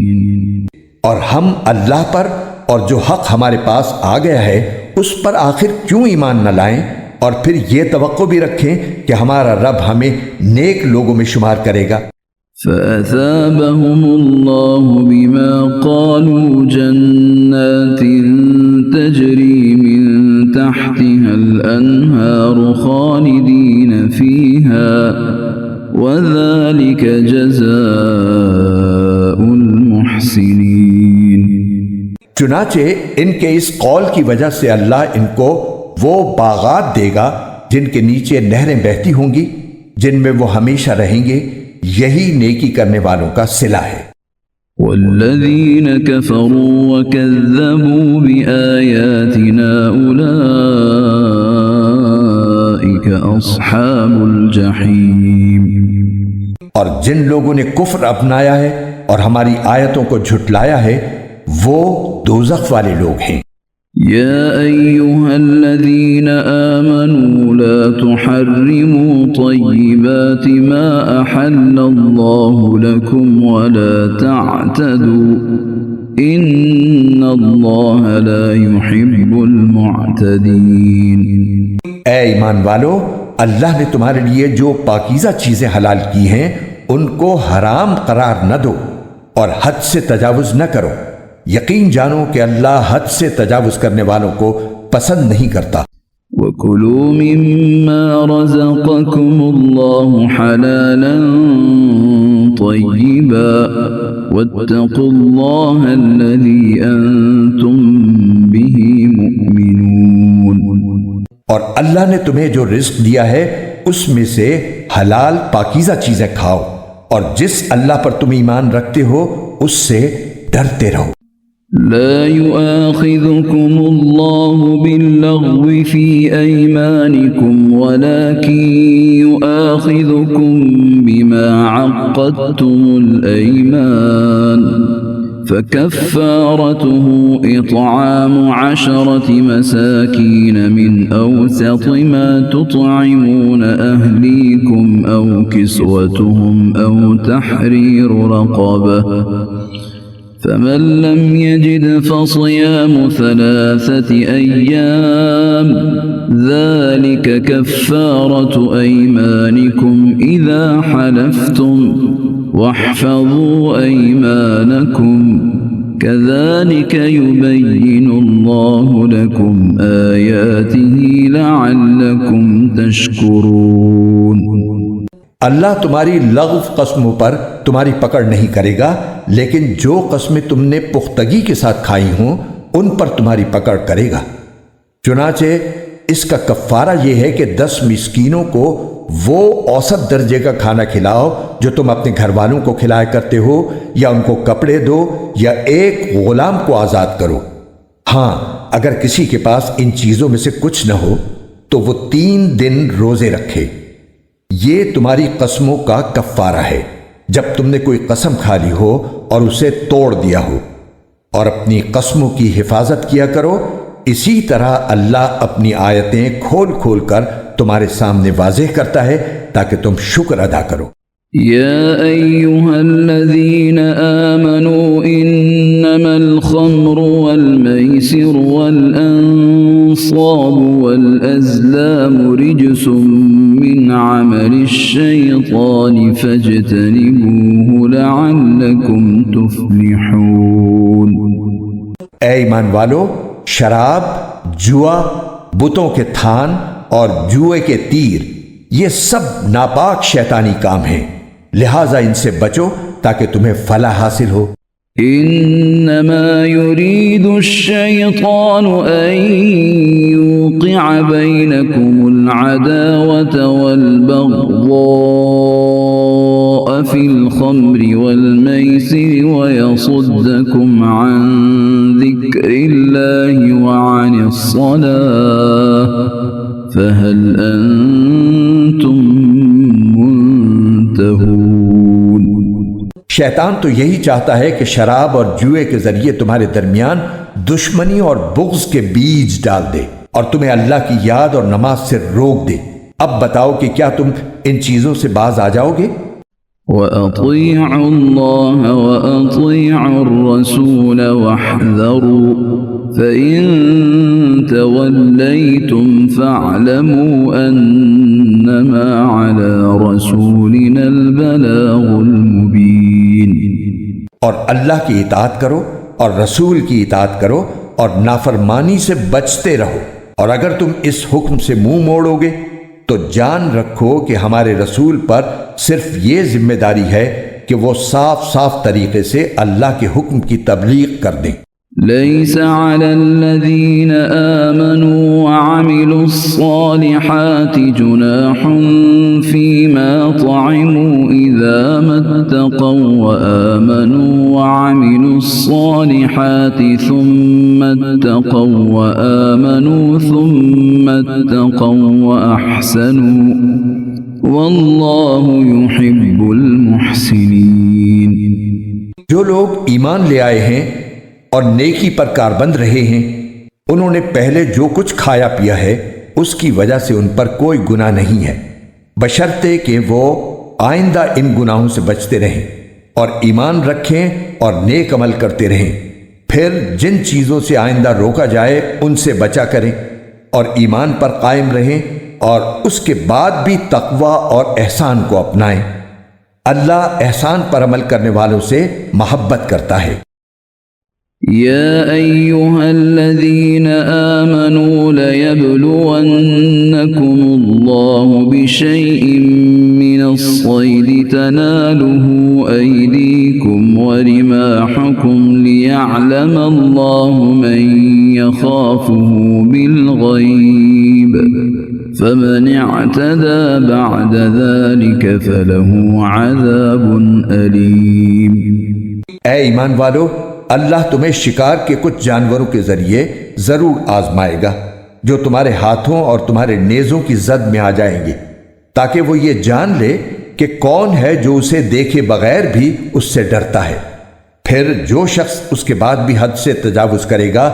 B: اور ہم اللہ پر اور جو حق ہمارے پاس آ گیا ہے اس پر آخر کیوں ایمان نہ لائیں اور پھر یہ توقع بھی رکھیں کہ ہمارا رب ہمیں نیک لوگوں میں شمار کرے گا۔
A: فَأَثَابَهُمُ اللَّهُ بِمَا قَالُوا جَنَّاتٍ تَجْرِي مِن تَحْتِهَا الْأَنْهَارُ خَالِدِينَ فِيهَا وَذَلِكَ جَزَاءُ الْمُحْسِنِينَ۔
B: چنانچہ ان کے اس قول کی وجہ سے اللہ ان کو وہ باغات دے گا جن کے نیچے نہریں بہتی ہوں گی، جن میں وہ ہمیشہ رہیں گے، یہی نیکی کرنے والوں کا صلہ ہے۔
A: والذین کفروا وکذبوا بآیاتنا اولئک اصحاب الجحیم۔
B: اور جن لوگوں نے کفر اپنایا ہے اور ہماری آیتوں کو جھٹلایا ہے وہ دوزخ والے لوگ ہیں۔
A: یا ایہا الذین آمنوا لا تحرموا طیبات ما احل اللہ لکم ولا تعتدوا ان اللہ لا يحب المعتدین۔
B: اے ایمان والو، اللہ نے تمہارے لیے جو پاکیزہ چیزیں حلال کی ہیں ان کو حرام قرار نہ دو اور حد سے تجاوز نہ کرو، یقین جانو کہ اللہ حد سے تجاوز کرنے والوں کو پسند نہیں کرتا۔
A: وَكُلُوا مِمَّا رَزَقَكُمُ اللَّهُ حَلَالًا طَيِّبًا وَاتَّقُوا اللَّهَ الَّذِي أَنتُم بِهِ مُؤْمِنُونَ۔
B: اور اللہ نے تمہیں جو رزق دیا ہے اس میں سے حلال پاکیزہ چیزیں کھاؤ، اور جس اللہ پر تم ایمان رکھتے ہو اس سے ڈرتے رہو۔
A: لا يؤاخذكم الله باللغو في أيمانكم ولكن يؤاخذكم بما عقدتم الأيمان فكفارته إطعام 10 مساكين من أوسط ما تطعمون أهليكم أو كسوتهم أو تحرير رقبة فمن لم يجد فصيام 3 أيام ذلك كفارة أيمانكم إذا حلفتم واحفظوا أيمانكم كذلك يبين الله لكم آياته لعلكم تشكرون۔
B: اللہ تمہاری لغو قسموں پر تمہاری پکڑ نہیں کرے گا، لیکن جو قسمیں تم نے پختگی کے ساتھ کھائی ہوں ان پر تمہاری پکڑ کرے گا۔ چنانچہ اس کا کفارہ یہ ہے کہ 10 مسکینوں کو وہ اوسط درجے کا کھانا کھلاؤ جو تم اپنے گھر والوں کو کھلایا کرتے ہو، یا ان کو کپڑے دو یا ایک غلام کو آزاد کرو۔ ہاں، اگر کسی کے پاس ان چیزوں میں سے کچھ نہ ہو تو وہ 3 دن روزے رکھے۔ یہ تمہاری قسموں کا کفارہ ہے جب تم نے کوئی قسم کھا لی ہو اور اسے توڑ دیا ہو، اور اپنی قسموں کی حفاظت کیا کرو۔ اسی طرح اللہ اپنی آیتیں کھول کھول کر تمہارے سامنے واضح کرتا ہے تاکہ تم شکر ادا کرو۔
A: يا أيها الذين آمنوا إنما الخمر والميسر والأنصاب والأزلام رجس من عمل الشيطان فاجتنبوه لعلكم تفلحون۔
B: اے ایمان والو، شراب، جوا، بتوں کے تھان اور جوئے کے تیر، یہ سب ناپاک شیطانی کام ہیں، لہٰذا ان سے بچو تاکہ تمہیں فلاح حاصل ہو۔
A: إنما يريد الشيطان أن يوقع بينكم العداوة والبغضاء في الخمر والميسر ويصدكم عن ذكر الله وعن الصلاة فهل أنتم منتهون۔
B: شیطان تو یہی چاہتا ہے کہ شراب اور جوئے کے ذریعے تمہارے درمیان دشمنی اور بغض کے بیج ڈال دے اور تمہیں اللہ کی یاد اور نماز سے روک دے۔ اب بتاؤ کہ کیا تم ان چیزوں سے باز آ جاؤ گے؟
A: وَأَطِيعُوا اللَّهَ وَأَطِيعُوا الرَّسُولَ وَاحْذَرُوا فَإِن تَوَلَّيْتُمْ فَاعْلَمُوا أَنَّمَا عَلَى رَسُولِنَا الْبَلَاغُ الْمُبِينُ۔
B: اور اللہ کی اطاعت کرو اور رسول کی اطاعت کرو اور نافرمانی سے بچتے رہو، اور اگر تم اس حکم سے منہ موڑو گے تو جان رکھو کہ ہمارے رسول پر صرف یہ ذمہ داری ہے کہ وہ صاف صاف طریقے سے اللہ کے حکم کی تبلیغ کر دیں۔
A: ليس على الذين آمنوا وعملوا الصالحات جناح فيما طعموا إذا ما اتقوا وآمنوا وعملوا الصالحات ثم اتقوا وآمنوا ثم اتقوا وأحسنوا والله يحب المحسنين۔
B: جو لوگ ایمان لے آئے ہیں اور نیکی پر کاربند رہے ہیں، انہوں نے پہلے جو کچھ کھایا پیا ہے اس کی وجہ سے ان پر کوئی گناہ نہیں ہے، بشرطے کہ وہ آئندہ ان گناہوں سے بچتے رہیں اور ایمان رکھیں اور نیک عمل کرتے رہیں، پھر جن چیزوں سے آئندہ روکا جائے ان سے بچا کریں اور ایمان پر قائم رہیں، اور اس کے بعد بھی تقوی اور احسان کو اپنائیں۔ اللہ احسان پر عمل کرنے والوں سے محبت کرتا ہے۔
A: يا أيها الذين آمنوا ليبلونكم الله بشيء من الصيد تناله أيديكم ورماحكم ليعلم الله من يخافه بالغيب فمن اعتدى بعد ذلك فله عذاب أليم۔
B: اے ایمان والو، اللہ تمہیں شکار کے کچھ جانوروں کے ذریعے ضرور آزمائے گا جو تمہارے ہاتھوں اور تمہارے نیزوں کی زد میں آ جائیں گے، تاکہ وہ یہ جان لے کہ کون ہے جو اسے دیکھے بغیر بھی اس سے ڈرتا ہے۔ پھر جو شخص اس کے بعد بھی حد سے تجاوز کرے گا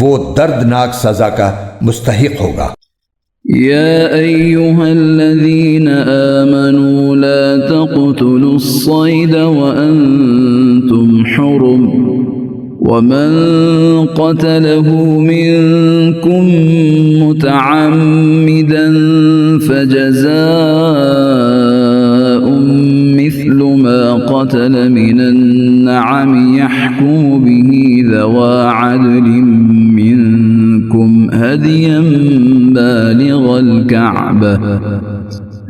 B: وہ دردناک سزا کا مستحق ہوگا۔
A: يا أيها الذين آمنوا لا تقتلوا الصيد وأنتم حرم ومن قتله منكم متعمدا فجزاء مثل ما قتل من النعم يحكم به ذوى عدل منكم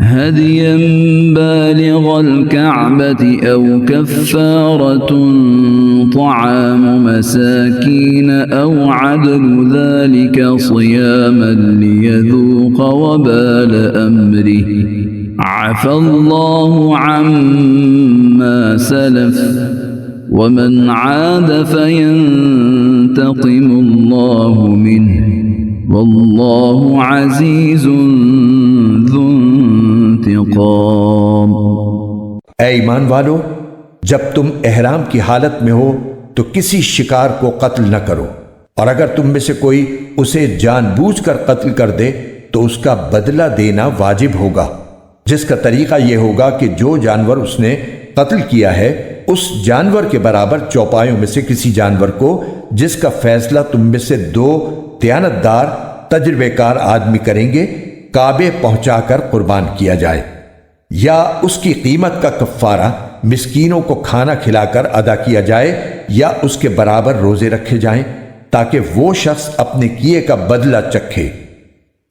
A: هديا بالغ الكعبة أو كفارة طعام مساكين أو عدل ذلك صياما ليذوق وبال أمره عفى الله عما سلف ومن عاد فينتقم الله منه واللہ عزیز ذو انتقام۔
B: اے ایمان والو، جب تم احرام کی حالت میں ہو تو کسی شکار کو قتل نہ کرو، اور اگر تم میں سے کوئی اسے جان بوجھ کر قتل کر دے تو اس کا بدلہ دینا واجب ہوگا، جس کا طریقہ یہ ہوگا کہ جو جانور اس نے قتل کیا ہے اس جانور کے برابر چوپایوں میں سے کسی جانور کو جس کا فیصلہ تم میں سے دو دیانتدار تجربے کار آدمی کریں گے کعبے پہنچا کر قربان کیا جائے، یا اس کی قیمت کا کفارہ مسکینوں کو کھانا کھلا کر ادا کیا جائے، یا اس کے برابر روزے رکھے جائیں تاکہ وہ شخص اپنے کیے کا بدلہ چکھے۔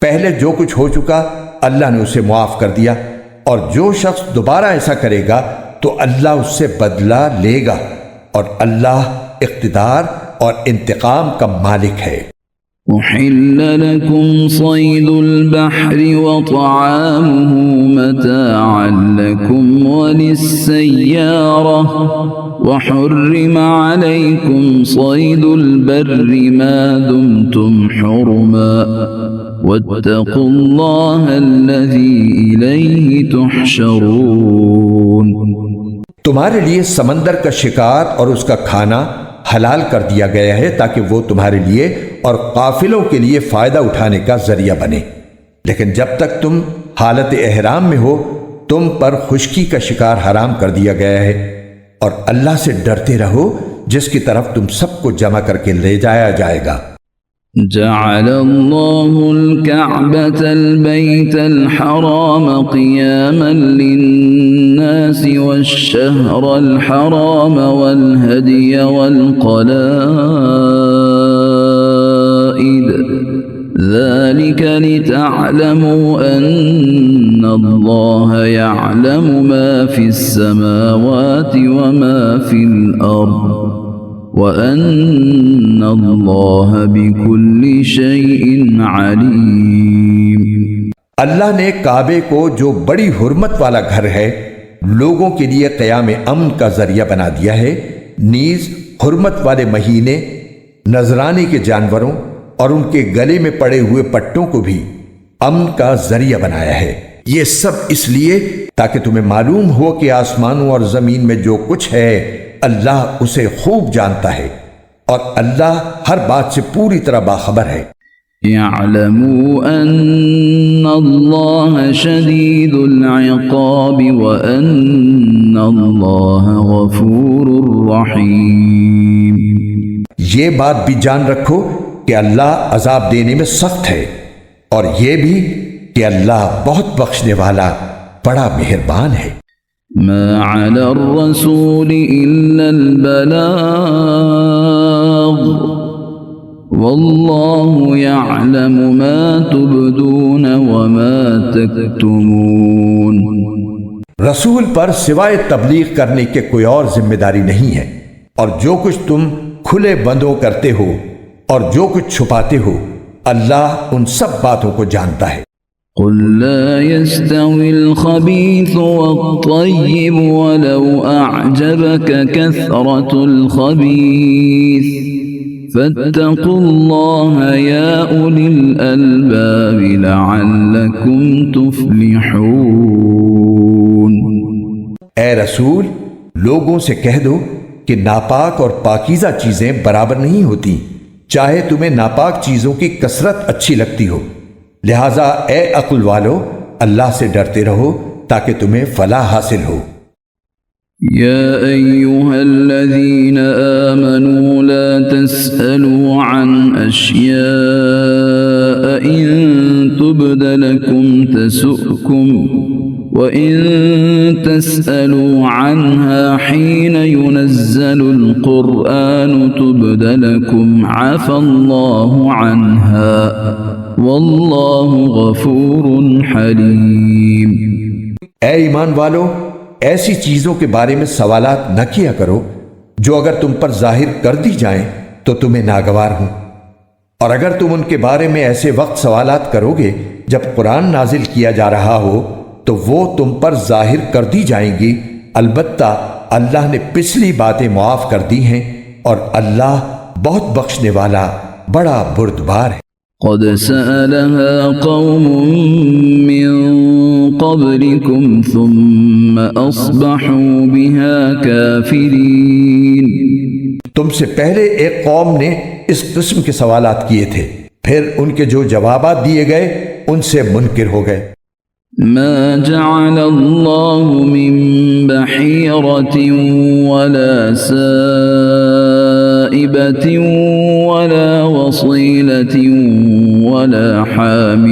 B: پہلے جو کچھ ہو چکا اللہ نے اسے معاف کر دیا، اور جو شخص دوبارہ ایسا کرے گا تو اللہ اس سے بدلہ لے گا، اور اللہ اقتدار اور انتقام کا مالک ہے۔
A: أحل لكم صيد البحر وطعامه متاعا لكم وللسيارة وحرم عليكم صيد البر ما دمتم حرما واتقوا الله الذي إليه تحشرون۔
B: تمہارے لیے سمندر کا شکار اور اس کا کھانا حلال کر دیا گیا ہے تاکہ وہ تمہارے لیے اور قافلوں کے لیے فائدہ اٹھانے کا ذریعہ بنے، لیکن جب تک تم حالت احرام میں ہو تم پر خشکی کا شکار حرام کر دیا گیا ہے، اور اللہ سے ڈرتے رہو جس کی طرف تم سب کو جمع کر کے لے جایا جائے گا۔
A: جعل الله الكعبة البيت الحرام قياما للناس والشهر الحرام والهدي والقلائد ذلك لتعلموا أن الله يعلم ما في السماوات وما في الأرض وَأَنَّ اللَّهَ بِكُلِّ شَيْءٍ عَلِيمٌ۔
B: اللہ نے کعبے کو جو بڑی حرمت والا گھر ہے لوگوں کے لیے قیام امن کا ذریعہ بنا دیا ہے، نیز حرمت والے مہینے، نذرانے کے جانوروں اور ان کے گلے میں پڑے ہوئے پٹوں کو بھی امن کا ذریعہ بنایا ہے۔ یہ سب اس لیے تاکہ تمہیں معلوم ہو کہ آسمانوں اور زمین میں جو کچھ ہے اللہ اسے خوب جانتا ہے، اور اللہ ہر بات سے پوری طرح باخبر ہے۔
A: اعلموا ان اللہ شدید العقاب وان اللہ غفور رحیم۔
B: یہ بات بھی جان رکھو کہ اللہ عذاب دینے میں سخت ہے، اور یہ بھی کہ اللہ بہت بخشنے والا بڑا مہربان ہے۔
A: ما على الرسول إلا البلاغ والله يعلم ما تبدون وما تكتمون۔
B: رسول پر سوائے تبلیغ کرنے کے کوئی اور ذمہ داری نہیں ہے، اور جو کچھ تم کھلے بندوں کرتے ہو اور جو کچھ چھپاتے ہو اللہ ان سب باتوں کو جانتا ہے۔
A: قل لا يستوي الخبيث والطيب ولو أعجبك كثرة الخبيث فاتقوا الله يا أولي الألباب لعلكم تفلحون۔
B: اے رسول، لوگوں سے کہہ دو کہ ناپاک اور پاکیزہ چیزیں برابر نہیں ہوتی، چاہے تمہیں ناپاک چیزوں کی کثرت اچھی لگتی ہو، لہٰذا اے عقل والو اللہ سے ڈرتے رہو تاکہ تمہیں فلاح حاصل ہو۔
A: يا أيها الذين آمنوا لا تسألوا عن أشياء إن تبد لكم تسؤكم وإن تسألوا عنها حين ينزل القرآن تبد لكم عفى الله عنها والله غفور حليم۔
B: اے ایمان والو، ایسی چیزوں کے بارے میں سوالات نہ کیا کرو جو اگر تم پر ظاہر کر دی جائیں تو تمہیں ناگوار ہوں، اور اگر تم ان کے بارے میں ایسے وقت سوالات کرو گے جب قرآن نازل کیا جا رہا ہو تو وہ تم پر ظاہر کر دی جائیں گی، البتہ اللہ نے پچھلی باتیں معاف کر دی ہیں اور اللہ بہت بخشنے والا بڑا بردبار ہے۔
A: قد سألها قوم من قبلكم ثم أصبحوا بها كافرين۔
B: تم سے پہلے ایک قوم نے اس قسم کے سوالات کیے تھے، پھر ان کے جو جوابات دیے گئے ان سے منکر ہو گئے۔
A: ما جعل الله من بحيرة ولا سائبة ولا وصيلة ولا حام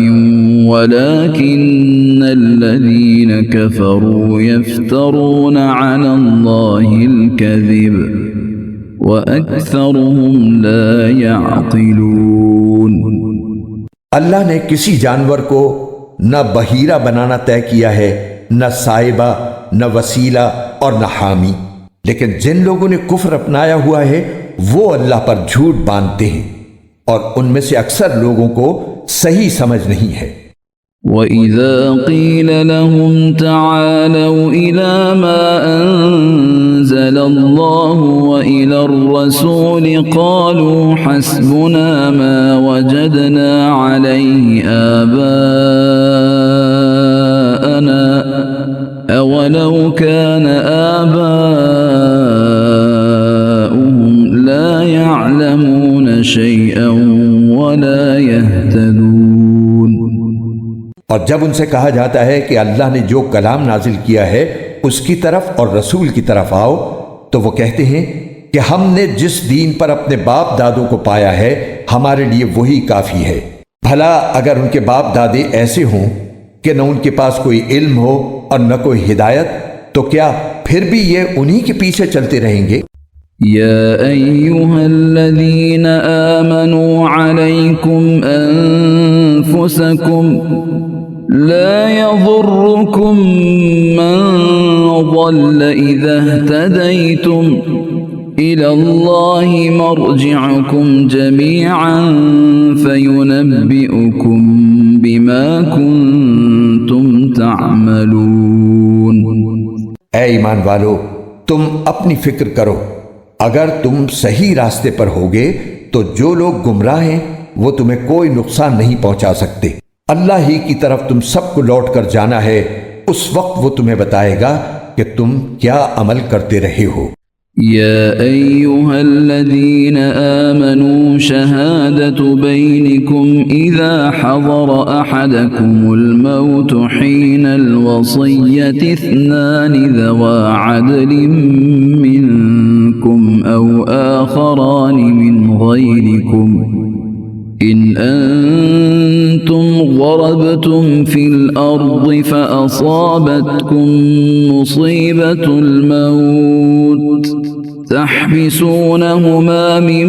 A: ولكن الذين كفروا يفترون على الله الكذب وأكثرهم لا يعقلون۔
B: اللہ نے کسی جانور کو نہ بحیرہ بنانا طے کیا ہے، نہ سائبہ، نہ وسیلہ اور نہ حامی، لیکن جن لوگوں نے کفر اپنایا ہوا ہے وہ اللہ پر جھوٹ باندھتے ہیں اور ان میں سے اکثر لوگوں کو صحیح سمجھ نہیں ہے۔
A: وَإِذَا قِيلَ لَهُمْ تَعَالَوْا إِلَى مَا أَنزَلَ اللَّهُ وَإِلَى الرَّسُولِ قَالُوا حَسْبُنَا مَا وَجَدْنَا عَلَيْهِ آبَاءَنَا أَوَلَوْ كَانَ آبَاؤُهُمْ لَا يَعْلَمُونَ شَيْئًا وَلَا يَهْتَدُونَ۔
B: اور جب ان سے کہا جاتا ہے کہ اللہ نے جو کلام نازل کیا ہے اس کی طرف اور رسول کی طرف آؤ، تو وہ کہتے ہیں کہ ہم نے جس دین پر اپنے باپ دادوں کو پایا ہے ہمارے لیے وہی کافی ہے۔ بھلا اگر ان کے باپ دادے ایسے ہوں کہ نہ ان کے پاس کوئی علم ہو اور نہ کوئی ہدایت، تو کیا پھر بھی یہ انہی کے پیچھے چلتے رہیں گے؟
A: يا أيها الذين آمنوا عليكم أنفسكم لا يضركم من ضل إذا اهتديتم إلى الله مرجعكم جميعا فينبئكم بما كنتم تعملون۔
B: اے ایمان والو، تم اپنی فکر کرو، اگر تم صحیح راستے پر ہوگے تو جو لوگ گمراہ ہیں وہ تمہیں کوئی نقصان نہیں پہنچا سکتے۔ اللہ ہی کی طرف تم سب کو لوٹ کر جانا ہے، اس وقت وہ تمہیں بتائے گا کہ تم کیا عمل کرتے رہے ہو۔
A: يا أيها الذين آمنوا شهادة بينكم إذا حضر أحدكم الموت حين الوصية اثنان ذوى عدل منكم أو آخران من غيركم إن أنتم ضربتم في الأرض فأصابتكم مصيبة الموت تحبسونهما من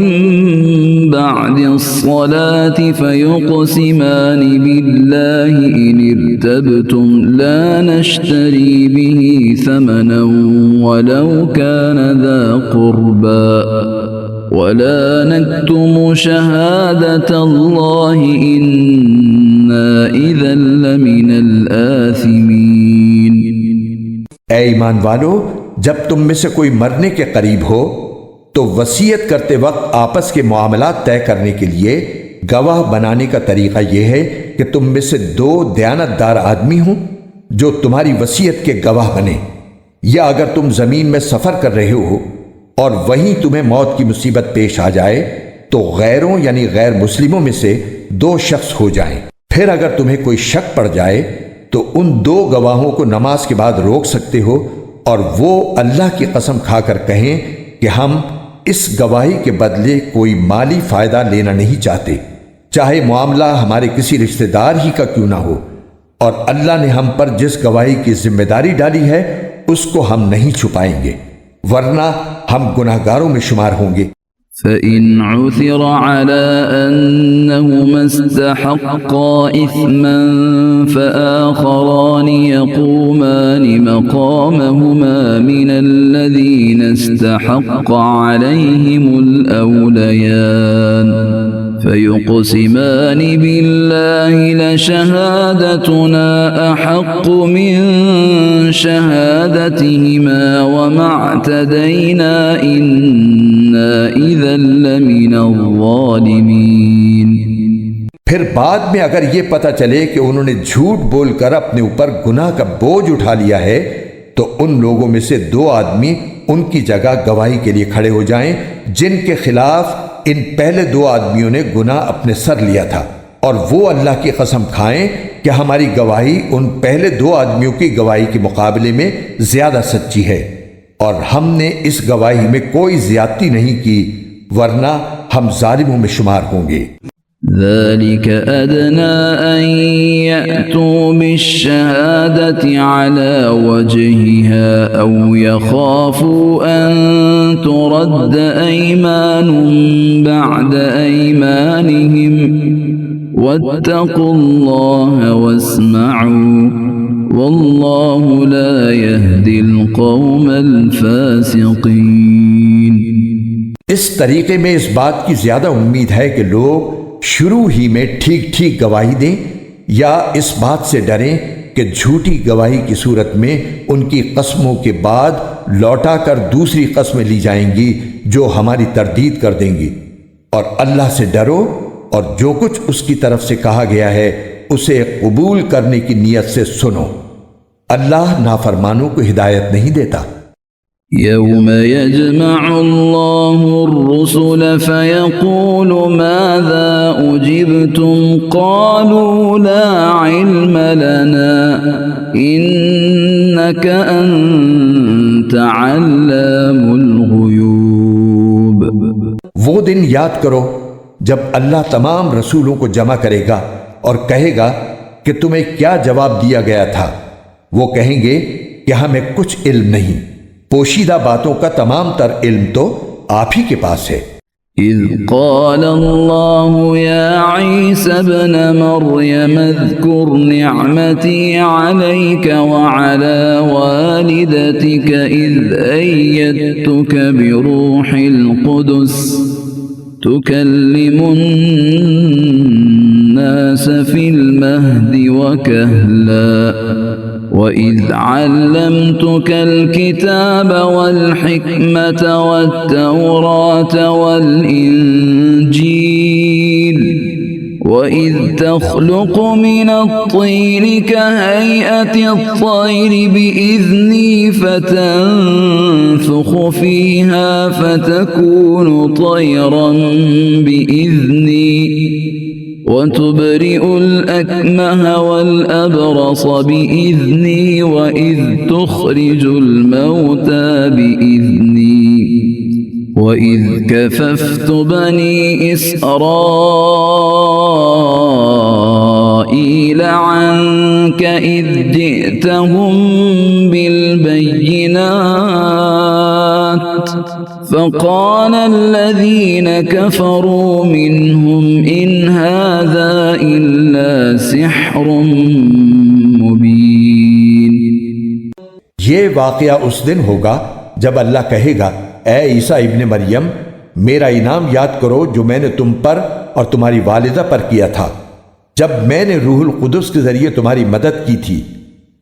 A: بعد الصلاة فيقسمان بالله إن ارتبتم لا نشتري به ثمنا ولو كان ذا قربى ولا نكتم شهادة الله إنا إذا لمن الآثمين.
B: اے ایمان والو، جب تم میں سے کوئی مرنے کے قریب ہو تو وصیت کرتے وقت آپس کے معاملات طے کرنے کے لیے گواہ بنانے کا طریقہ یہ ہے کہ تم میں سے 2 دیانت دار آدمی ہوں جو تمہاری وصیت کے گواہ بنے، یا اگر تم زمین میں سفر کر رہے ہو اور وہیں تمہیں موت کی مصیبت پیش آ جائے تو غیروں یعنی غیر مسلموں میں سے 2 شخص ہو جائیں. پھر اگر تمہیں کوئی شک پڑ جائے تو ان 2 گواہوں کو نماز کے بعد روک سکتے ہو اور وہ اللہ کی قسم کھا کر کہیں کہ ہم اس گواہی کے بدلے کوئی مالی فائدہ لینا نہیں چاہتے، چاہے معاملہ ہمارے کسی رشتہ دار ہی کا کیوں نہ ہو، اور اللہ نے ہم پر جس گواہی کی ذمہ داری ڈالی ہے اس کو ہم نہیں چھپائیں گے، ورنہ ہم گناہگاروں میں شمار ہوں گے.
A: فَإِنْ عُثِرَ عَلَىٰ أَنَّهُمَا اسْتَحَقَّا إِثْمًا فَآخَرَانِ يَقُومَانِ مَقَامَهُمَا مِنَ الَّذِينَ اسْتَحَقَّ عَلَيْهِمُ الْأَوْلَيَانِ فَيُقْسِمَانِ بِاللَّهِ لَشَهَادَتُنَا أَحَقُّ مِنْ شَهَادَتِهِمَا وَمَا اعْتَدَيْنَا إِنَّا إِذًا لَمِنَ الظَّالِمِينَ.
B: پھر بعد میں اگر یہ پتہ چلے کہ انہوں نے جھوٹ بول کر اپنے اوپر گناہ کا بوجھ اٹھا لیا ہے تو ان لوگوں میں سے 2 آدمی ان کی جگہ گواہی کے لیے کھڑے ہو جائیں جن کے خلاف ان پہلے 2 آدمیوں نے گناہ اپنے سر لیا تھا، اور وہ اللہ کی قسم کھائیں کہ ہماری گواہی ان پہلے 2 آدمیوں کی گواہی کے مقابلے میں زیادہ سچی ہے، اور ہم نے اس گواہی میں کوئی زیادتی نہیں کی، ورنہ ہم ظالموں میں شمار ہوں گے.
A: ذلك أدنى أن يأتوا بالشهادة على وجهها أو يخافوا أن ترد أيمان بعد أيمانهم واتقوا الله واسمعوا والله لا يهدي القوم الفاسقين.
B: اس طریقے میں اس بات کی زیادہ امید ہے کہ لوگ شروع ہی میں ٹھیک ٹھیک گواہی دیں، یا اس بات سے ڈریں کہ جھوٹی گواہی کی صورت میں ان کی قسموں کے بعد لوٹا کر دوسری قسمیں لی جائیں گی جو ہماری تردید کر دیں گی. اور اللہ سے ڈرو اور جو کچھ اس کی طرف سے کہا گیا ہے اسے قبول کرنے کی نیت سے سنو. اللہ نافرمانوں کو ہدایت نہیں دیتا.
A: يوم يجمع الله الرسل فيقول ماذا أجبتم قالوا لا علم لنا إنك أنت علام الغيوب.
B: وہ دن یاد کرو جب اللہ تمام رسولوں کو جمع کرے گا اور کہے گا کہ تمہیں کیا جواب دیا گیا تھا. وہ کہیں گے کہ ہمیں کچھ علم نہیں، پوشیدہ باتوں کا تمام تر علم تو آپ ہی کے پاس ہے.
A: إذ قال الله يا عيسى ابن مريم اذكر نعمتي عليك وعلى والدتك إذ أيدتك بروح القدس تكلم الناس في المهد وكهلا وَإِذْ عَلَّمْتُكَ الْكِتَابَ وَالْحِكْمَةَ وَالتَّوْرَاةَ وَالْإِنْجِيلَ وَإِذْ تَخْلُقُ مِنَ الطِّينِ كَهَيْئَةِ الطَّيْرِ بِإِذْنِي فَتَنفُخُ فِيهَا فَتَكُونُ طَيْرًا بِإِذْنِي وَتُبْرِئُ الْأَكْمَهَ وَالْأَبْرَصَ بِإِذْنِي وَإِذْ تُخْرِجُ الْمَوْتَى بِإِذْنِي وَإِذْ كَفَفْتُ بَنِي إِسْرَائِيلَ إسرائيل عنك إذ جئتهم بالبينات فقال الذين كفروا منهم إن هذا إلا سحر مبين۔
B: یہ واقعہ اس دن ہوگا جب اللہ کہے گا اے عیسیٰ ابن مریم، میرا انعام یاد کرو جو میں نے تم پر اور تمہاری والدہ پر کیا تھا، جب میں نے روح القدس کے ذریعے تمہاری مدد کی تھی۔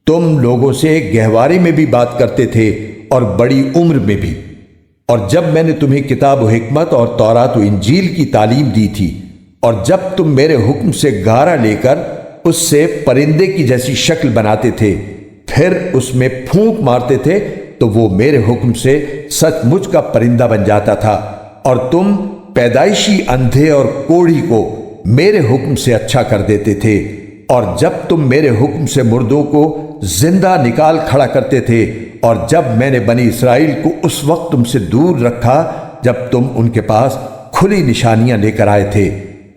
B: تم لوگوں سے گہوارے میں بھی بات کرتے تھے اور بڑی عمر میں بھی، اور جب میں نے تمہیں کتاب و حکمت اور تورات و انجیل کی تعلیم دی تھی، اور جب تم میرے حکم سے گارا لے کر اس سے پرندے کی جیسی شکل بناتے تھے، پھر اس میں پھونک مارتے تھے تو وہ میرے حکم سے سچ مچ کا پرندہ بن جاتا تھا، اور تم پیدائشی اندھے اور کوڑھی کو میرے حکم سے اچھا کر دیتے تھے، اور جب تم میرے حکم سے مردوں کو زندہ نکال کھڑا کرتے تھے، اور جب میں نے بنی اسرائیل کو اس وقت تم سے دور رکھا جب تم ان کے پاس کھلی نشانیاں لے کر آئے تھے،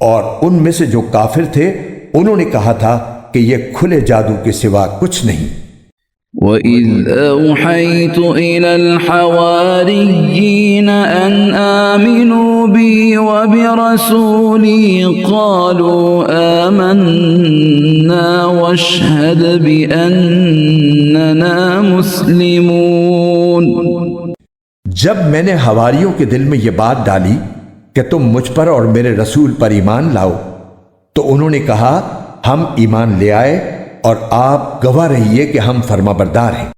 B: اور ان میں سے جو کافر تھے انہوں نے کہا تھا کہ یہ کھلے جادو کے سوا کچھ نہیں۔
A: وَإِذْ أَوْحَيْتُ إِلَى الْحَوَارِيِّينَ أَنْ آمِنُوا بِي وَبِرَسُولِي قَالُوا آمَنَّا وَاشْهَدْ بِأَنَّنَا مُسْلِمُونَ۔
B: جب میں نے حواریوں کے دل میں یہ بات ڈالی کہ تم مجھ پر اور میرے رسول پر ایمان لاؤ، تو انہوں نے کہا ہم ایمان لے آئے، اور آپ گواہ رہیے کہ ہم فرما بردار ہیں۔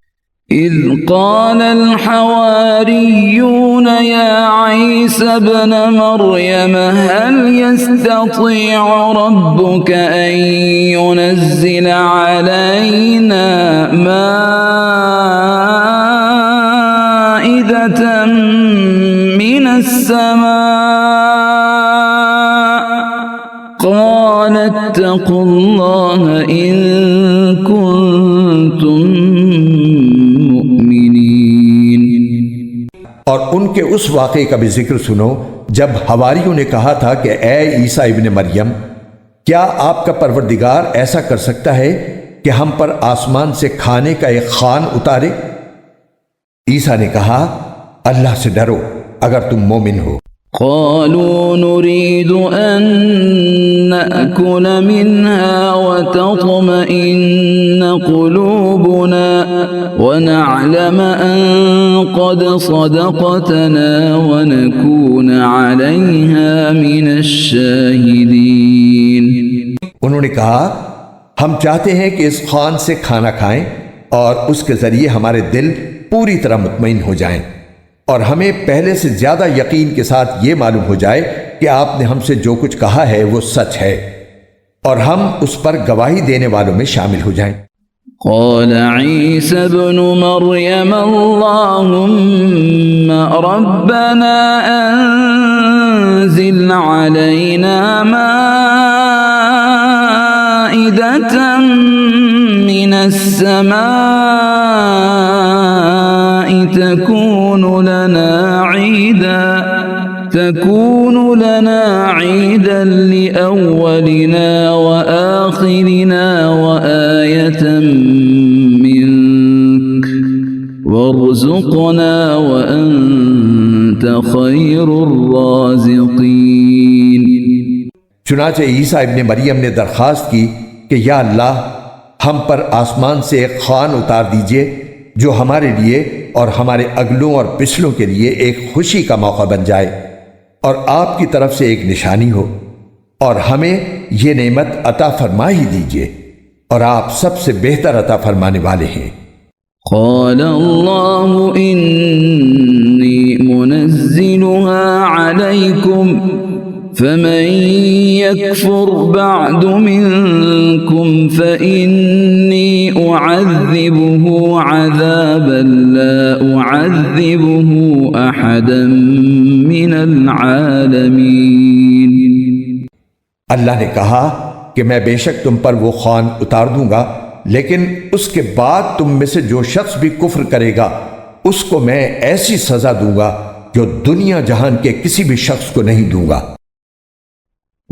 A: اذ قال الحواريون يا عيسى ابن مريم هل يستطيع ربك أن ينزل علينا مائدة من السماء قال اتقوا الله إن كنتم مؤمنين۔
B: اور ان کے اس واقعے کا بھی ذکر سنو جب حواریوں نے کہا تھا کہ اے عیسیٰ ابن مریم، کیا آپ کا پروردگار ایسا کر سکتا ہے کہ ہم پر آسمان سے کھانے کا ایک خوان اتارے؟ عیسیٰ نے کہا اللہ سے ڈرو اگر تم مومن ہو۔
A: قالوا نريد أن نأكل منها وتطمئن قلوبنا ونعلم أن قد صدقتنا ونكون عليها من الشاهدين۔
B: انہوں نے کہا ہم چاہتے ہیں کہ اس خوان سے کھانا کھائیں اور اس کے ذریعے ہمارے دل پوری طرح مطمئن ہو جائیں، اور ہمیں پہلے سے زیادہ یقین کے ساتھ یہ معلوم ہو جائے کہ آپ نے ہم سے جو کچھ کہا ہے وہ سچ ہے، اور ہم اس پر گواہی دینے والوں میں شامل ہو جائیں۔
A: قال عيسى ابن مريم اللهم ربنا أنزل علينا مائدة من السماء تكون لنا عيدا لأولنا وآخرنا وآية منك وارزقنا وأنت خير الرازقين۔
B: چنانچہ عیسیٰ ابن مریم نے درخواست کی کہ یا اللہ ہم پر آسمان سے ایک خوان اتار دیجئے جو ہمارے لیے اور ہمارے اگلوں اور پچھلوں کے لیے ایک خوشی کا موقع بن جائے، اور آپ کی طرف سے ایک نشانی ہو، اور ہمیں یہ نعمت عطا فرما ہی دیجئے، اور آپ سب سے بہتر عطا فرمانے والے ہیں۔
A: قال الله إني منزلها عليكم فمن يكفر بعد منكم فإني أعذبه عذابا لا أعذبه أحدا من العالمين۔
B: اللہ نے کہا کہ میں بے شک تم پر وہ خوان اتار دوں گا، لیکن اس کے بعد تم میں سے جو شخص بھی کفر کرے گا اس کو میں ایسی سزا دوں گا جو دنیا جہان کے کسی بھی شخص کو نہیں دوں گا۔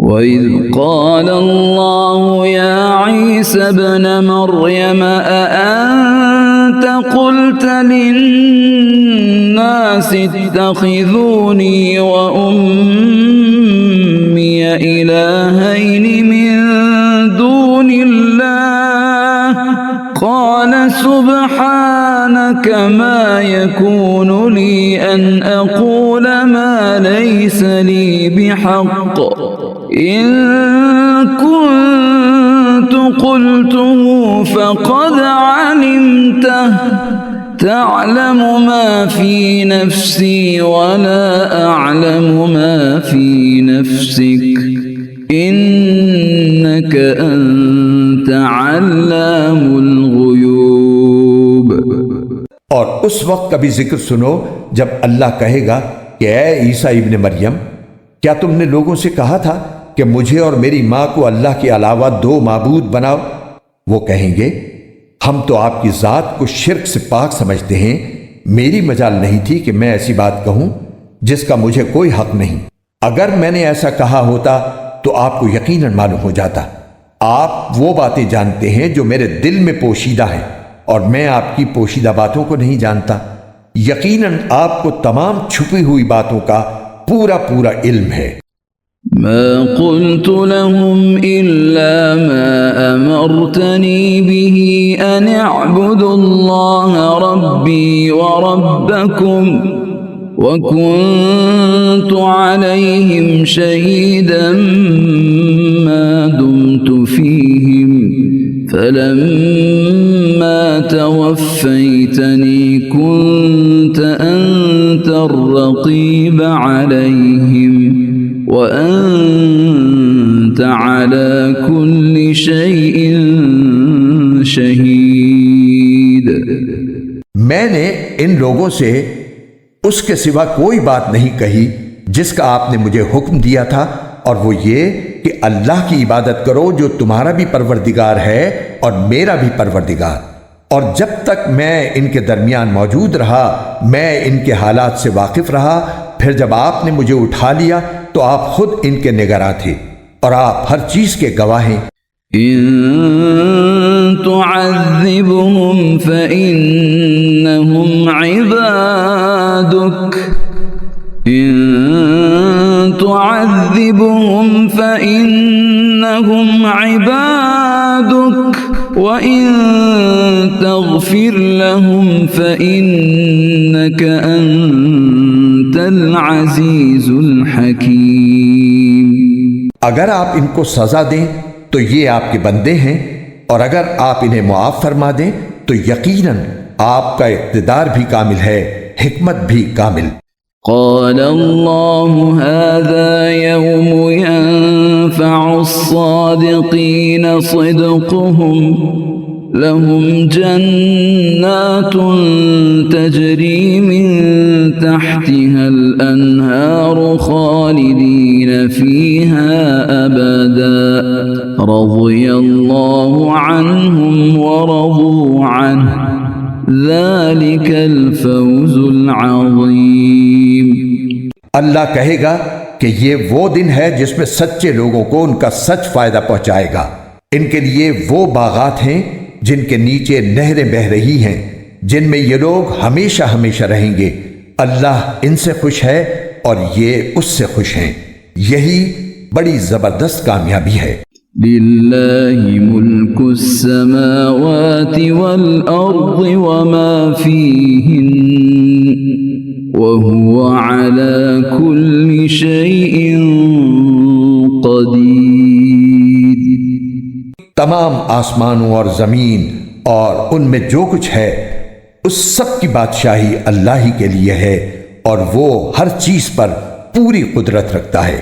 A: وَإِذْ قَالَ اللَّهُ يَا عِيسَى ابْنَ مَرْيَمَ أَأَنْتَ قُلْتَ لِلنَّاسِ اتَّخِذُونِي وَأُمِّيَ إِلَٰهَيْنِ مِن دُونِ اللَّهِ قَالَ سُبْحَانَكَ مَا يَكُونُ لِي أَنْ أَقُولَ مَا لَيْسَ لِي بِحَقٍّ إِن كُنتُ قُلْتُهُ فَقَدْ عَلِمْتَهُ تَعْلَمُ مَا فِي نَفْسِي وَلَا أَعْلَمُ مَا فِي نَفْسِكَ إِنَّكَ أَنْتَ عَلَّامُ الْغُيُوبِ۔
B: اور اس وقت کا بھی ذکر سنو جب اللہ کہے گا کہ اے عیسیٰ ابن مریم، کیا تم نے لوگوں سے کہا تھا کہ مجھے اور میری ماں کو اللہ کے علاوہ دو معبود بناؤ؟ وہ کہیں گے ہم تو آپ کی ذات کو شرک سے پاک سمجھتے ہیں، میری مجال نہیں تھی کہ میں ایسی بات کہوں جس کا مجھے کوئی حق نہیں۔ اگر میں نے ایسا کہا ہوتا تو آپ کو یقیناً معلوم ہو جاتا۔ آپ وہ باتیں جانتے ہیں جو میرے دل میں پوشیدہ ہیں، اور میں آپ کی پوشیدہ باتوں کو نہیں جانتا۔ یقیناً آپ کو تمام چھپی ہوئی باتوں کا پورا علم ہے۔
A: ما قلت لهم إلا ما أمرتني به أن اعبدوا الله ربي وربكم وكنت عليهم شهيدا ما دمت فيهم فلما توفيتني كنت أنت الرقيب عليهم وأنت على كل شيء شهيد۔
B: میں نے ان لوگوں سے اس کے سوا کوئی بات نہیں کہی جس کا آپ نے مجھے حکم دیا تھا، اور وہ یہ کہ اللہ کی عبادت کرو جو تمہارا بھی پروردگار ہے اور میرا بھی پروردگار۔ اور جب تک میں ان کے درمیان موجود رہا میں ان کے حالات سے واقف رہا، پھر جب آپ نے مجھے اٹھا لیا تو آپ خود ان کے نگراں تھے اور آپ ہر چیز کے گواہ ہیں۔
A: إن تعذبهم فإنهم عبادك إن تعذبهم فإنهم عبادك وإن تغفر لهم فإنك أنت العزيز الحكيم۔
B: اگر آپ ان کو سزا دیں تو یہ آپ کے بندے ہیں، اور اگر آپ انہیں معاف فرما دیں تو یقیناً آپ کا اقتدار بھی کامل ہے، حکمت بھی کامل۔
A: قال الله هذا يوم ينفع الصادقين صدقهم لهم جنات تجري من تحتها الأنهار خالدين فيها أبدا رضي الله عنهم ورضوا عنه ذلك الفوز العظيم۔
B: اللہ کہے گا کہ یہ وہ دن ہے جس میں سچے لوگوں کو ان کا سچ فائدہ پہنچائے گا۔ ان کے لیے وہ باغات ہیں جن کے نیچے نہریں بہہ رہی ہیں، جن میں یہ لوگ ہمیشہ ہمیشہ رہیں گے۔ اللہ ان سے خوش ہے اور یہ اس سے خوش ہیں۔ یہی بڑی زبردست کامیابی ہے۔
A: للہ ملک السماوات والارض وما فیہن وهو على كل شيء قدیر۔
B: تمام آسمانوں اور زمین اور ان میں جو کچھ ہے اس سب کی بادشاہی اللہ ہی کے لیے ہے، اور وہ ہر چیز پر پوری قدرت رکھتا ہے۔